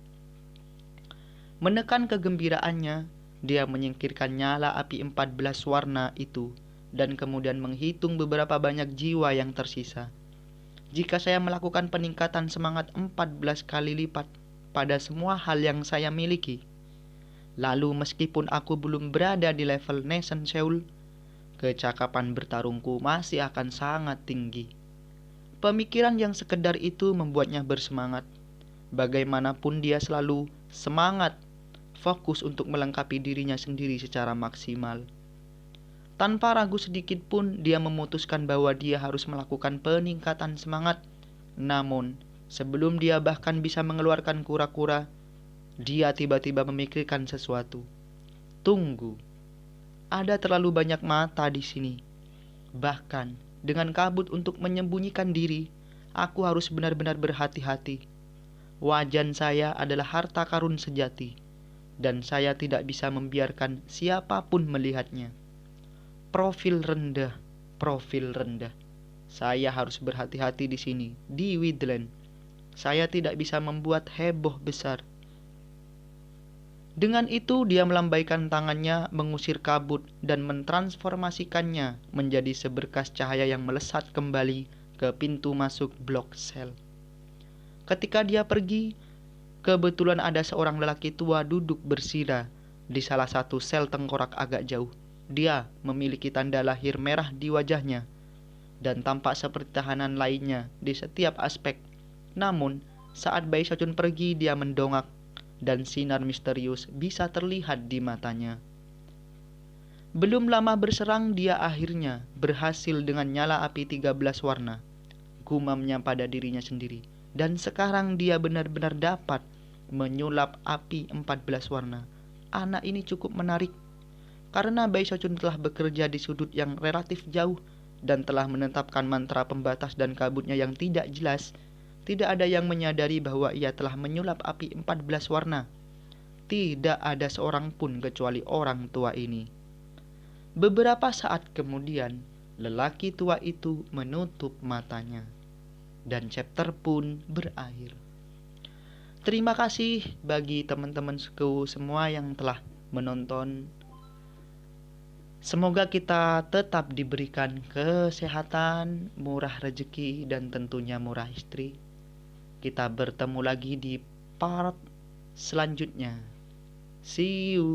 Menekan kegembiraannya, dia menyingkirkan nyala api 14 warna itu dan kemudian menghitung beberapa banyak jiwa yang tersisa. Jika saya melakukan peningkatan semangat 14 kali lipat pada semua hal yang saya miliki, lalu meskipun aku belum berada di level Nation Seoul, kecakapan bertarungku masih akan sangat tinggi. Pemikiran yang sekedar itu membuatnya bersemangat. Bagaimanapun dia selalu semangat fokus untuk melengkapi dirinya sendiri secara maksimal. Tanpa ragu sedikit pun, dia memutuskan bahwa dia harus melakukan peningkatan semangat. Namun, sebelum dia bahkan bisa mengeluarkan kura-kura, dia tiba-tiba memikirkan sesuatu. Tunggu, ada terlalu banyak mata di sini. Bahkan, dengan kabut untuk menyembunyikan diri, aku harus benar-benar berhati-hati. Wajan saya adalah harta karun sejati, dan saya tidak bisa membiarkan siapapun melihatnya. Profil rendah, profil rendah. Saya harus berhati-hati di sini, di Widland. Saya tidak bisa membuat heboh besar. Dengan itu dia melambaikan tangannya mengusir kabut dan mentransformasikannya menjadi seberkas cahaya yang melesat kembali ke pintu masuk blok sel. Ketika dia pergi, kebetulan ada seorang lelaki tua duduk bersila di salah satu sel tengkorak agak jauh. Dia memiliki tanda lahir merah di wajahnya dan tampak seperti tahanan lainnya di setiap aspek. Namun, saat Bai Xiaojun pergi, dia mendongak dan sinar misterius bisa terlihat di matanya. Belum lama berserang, dia akhirnya berhasil dengan nyala api 13 warna. Gumamnya pada dirinya sendiri. Dan sekarang dia benar-benar dapat menyulap api 14 warna. Anak ini cukup menarik. Karena Bai Xiaojun telah bekerja di sudut yang relatif jauh dan telah menetapkan mantra pembatas dan kabutnya yang tidak jelas, tidak ada yang menyadari bahwa ia telah menyulap api 14 warna. Tidak ada seorang pun kecuali orang tua ini. Beberapa saat kemudian, lelaki tua itu menutup matanya. Dan chapter pun berakhir. Terima kasih bagi teman-temanku semua yang telah menonton. Semoga kita tetap diberikan kesehatan, murah rezeki, dan tentunya murah istri. Kita bertemu lagi di part selanjutnya. See you.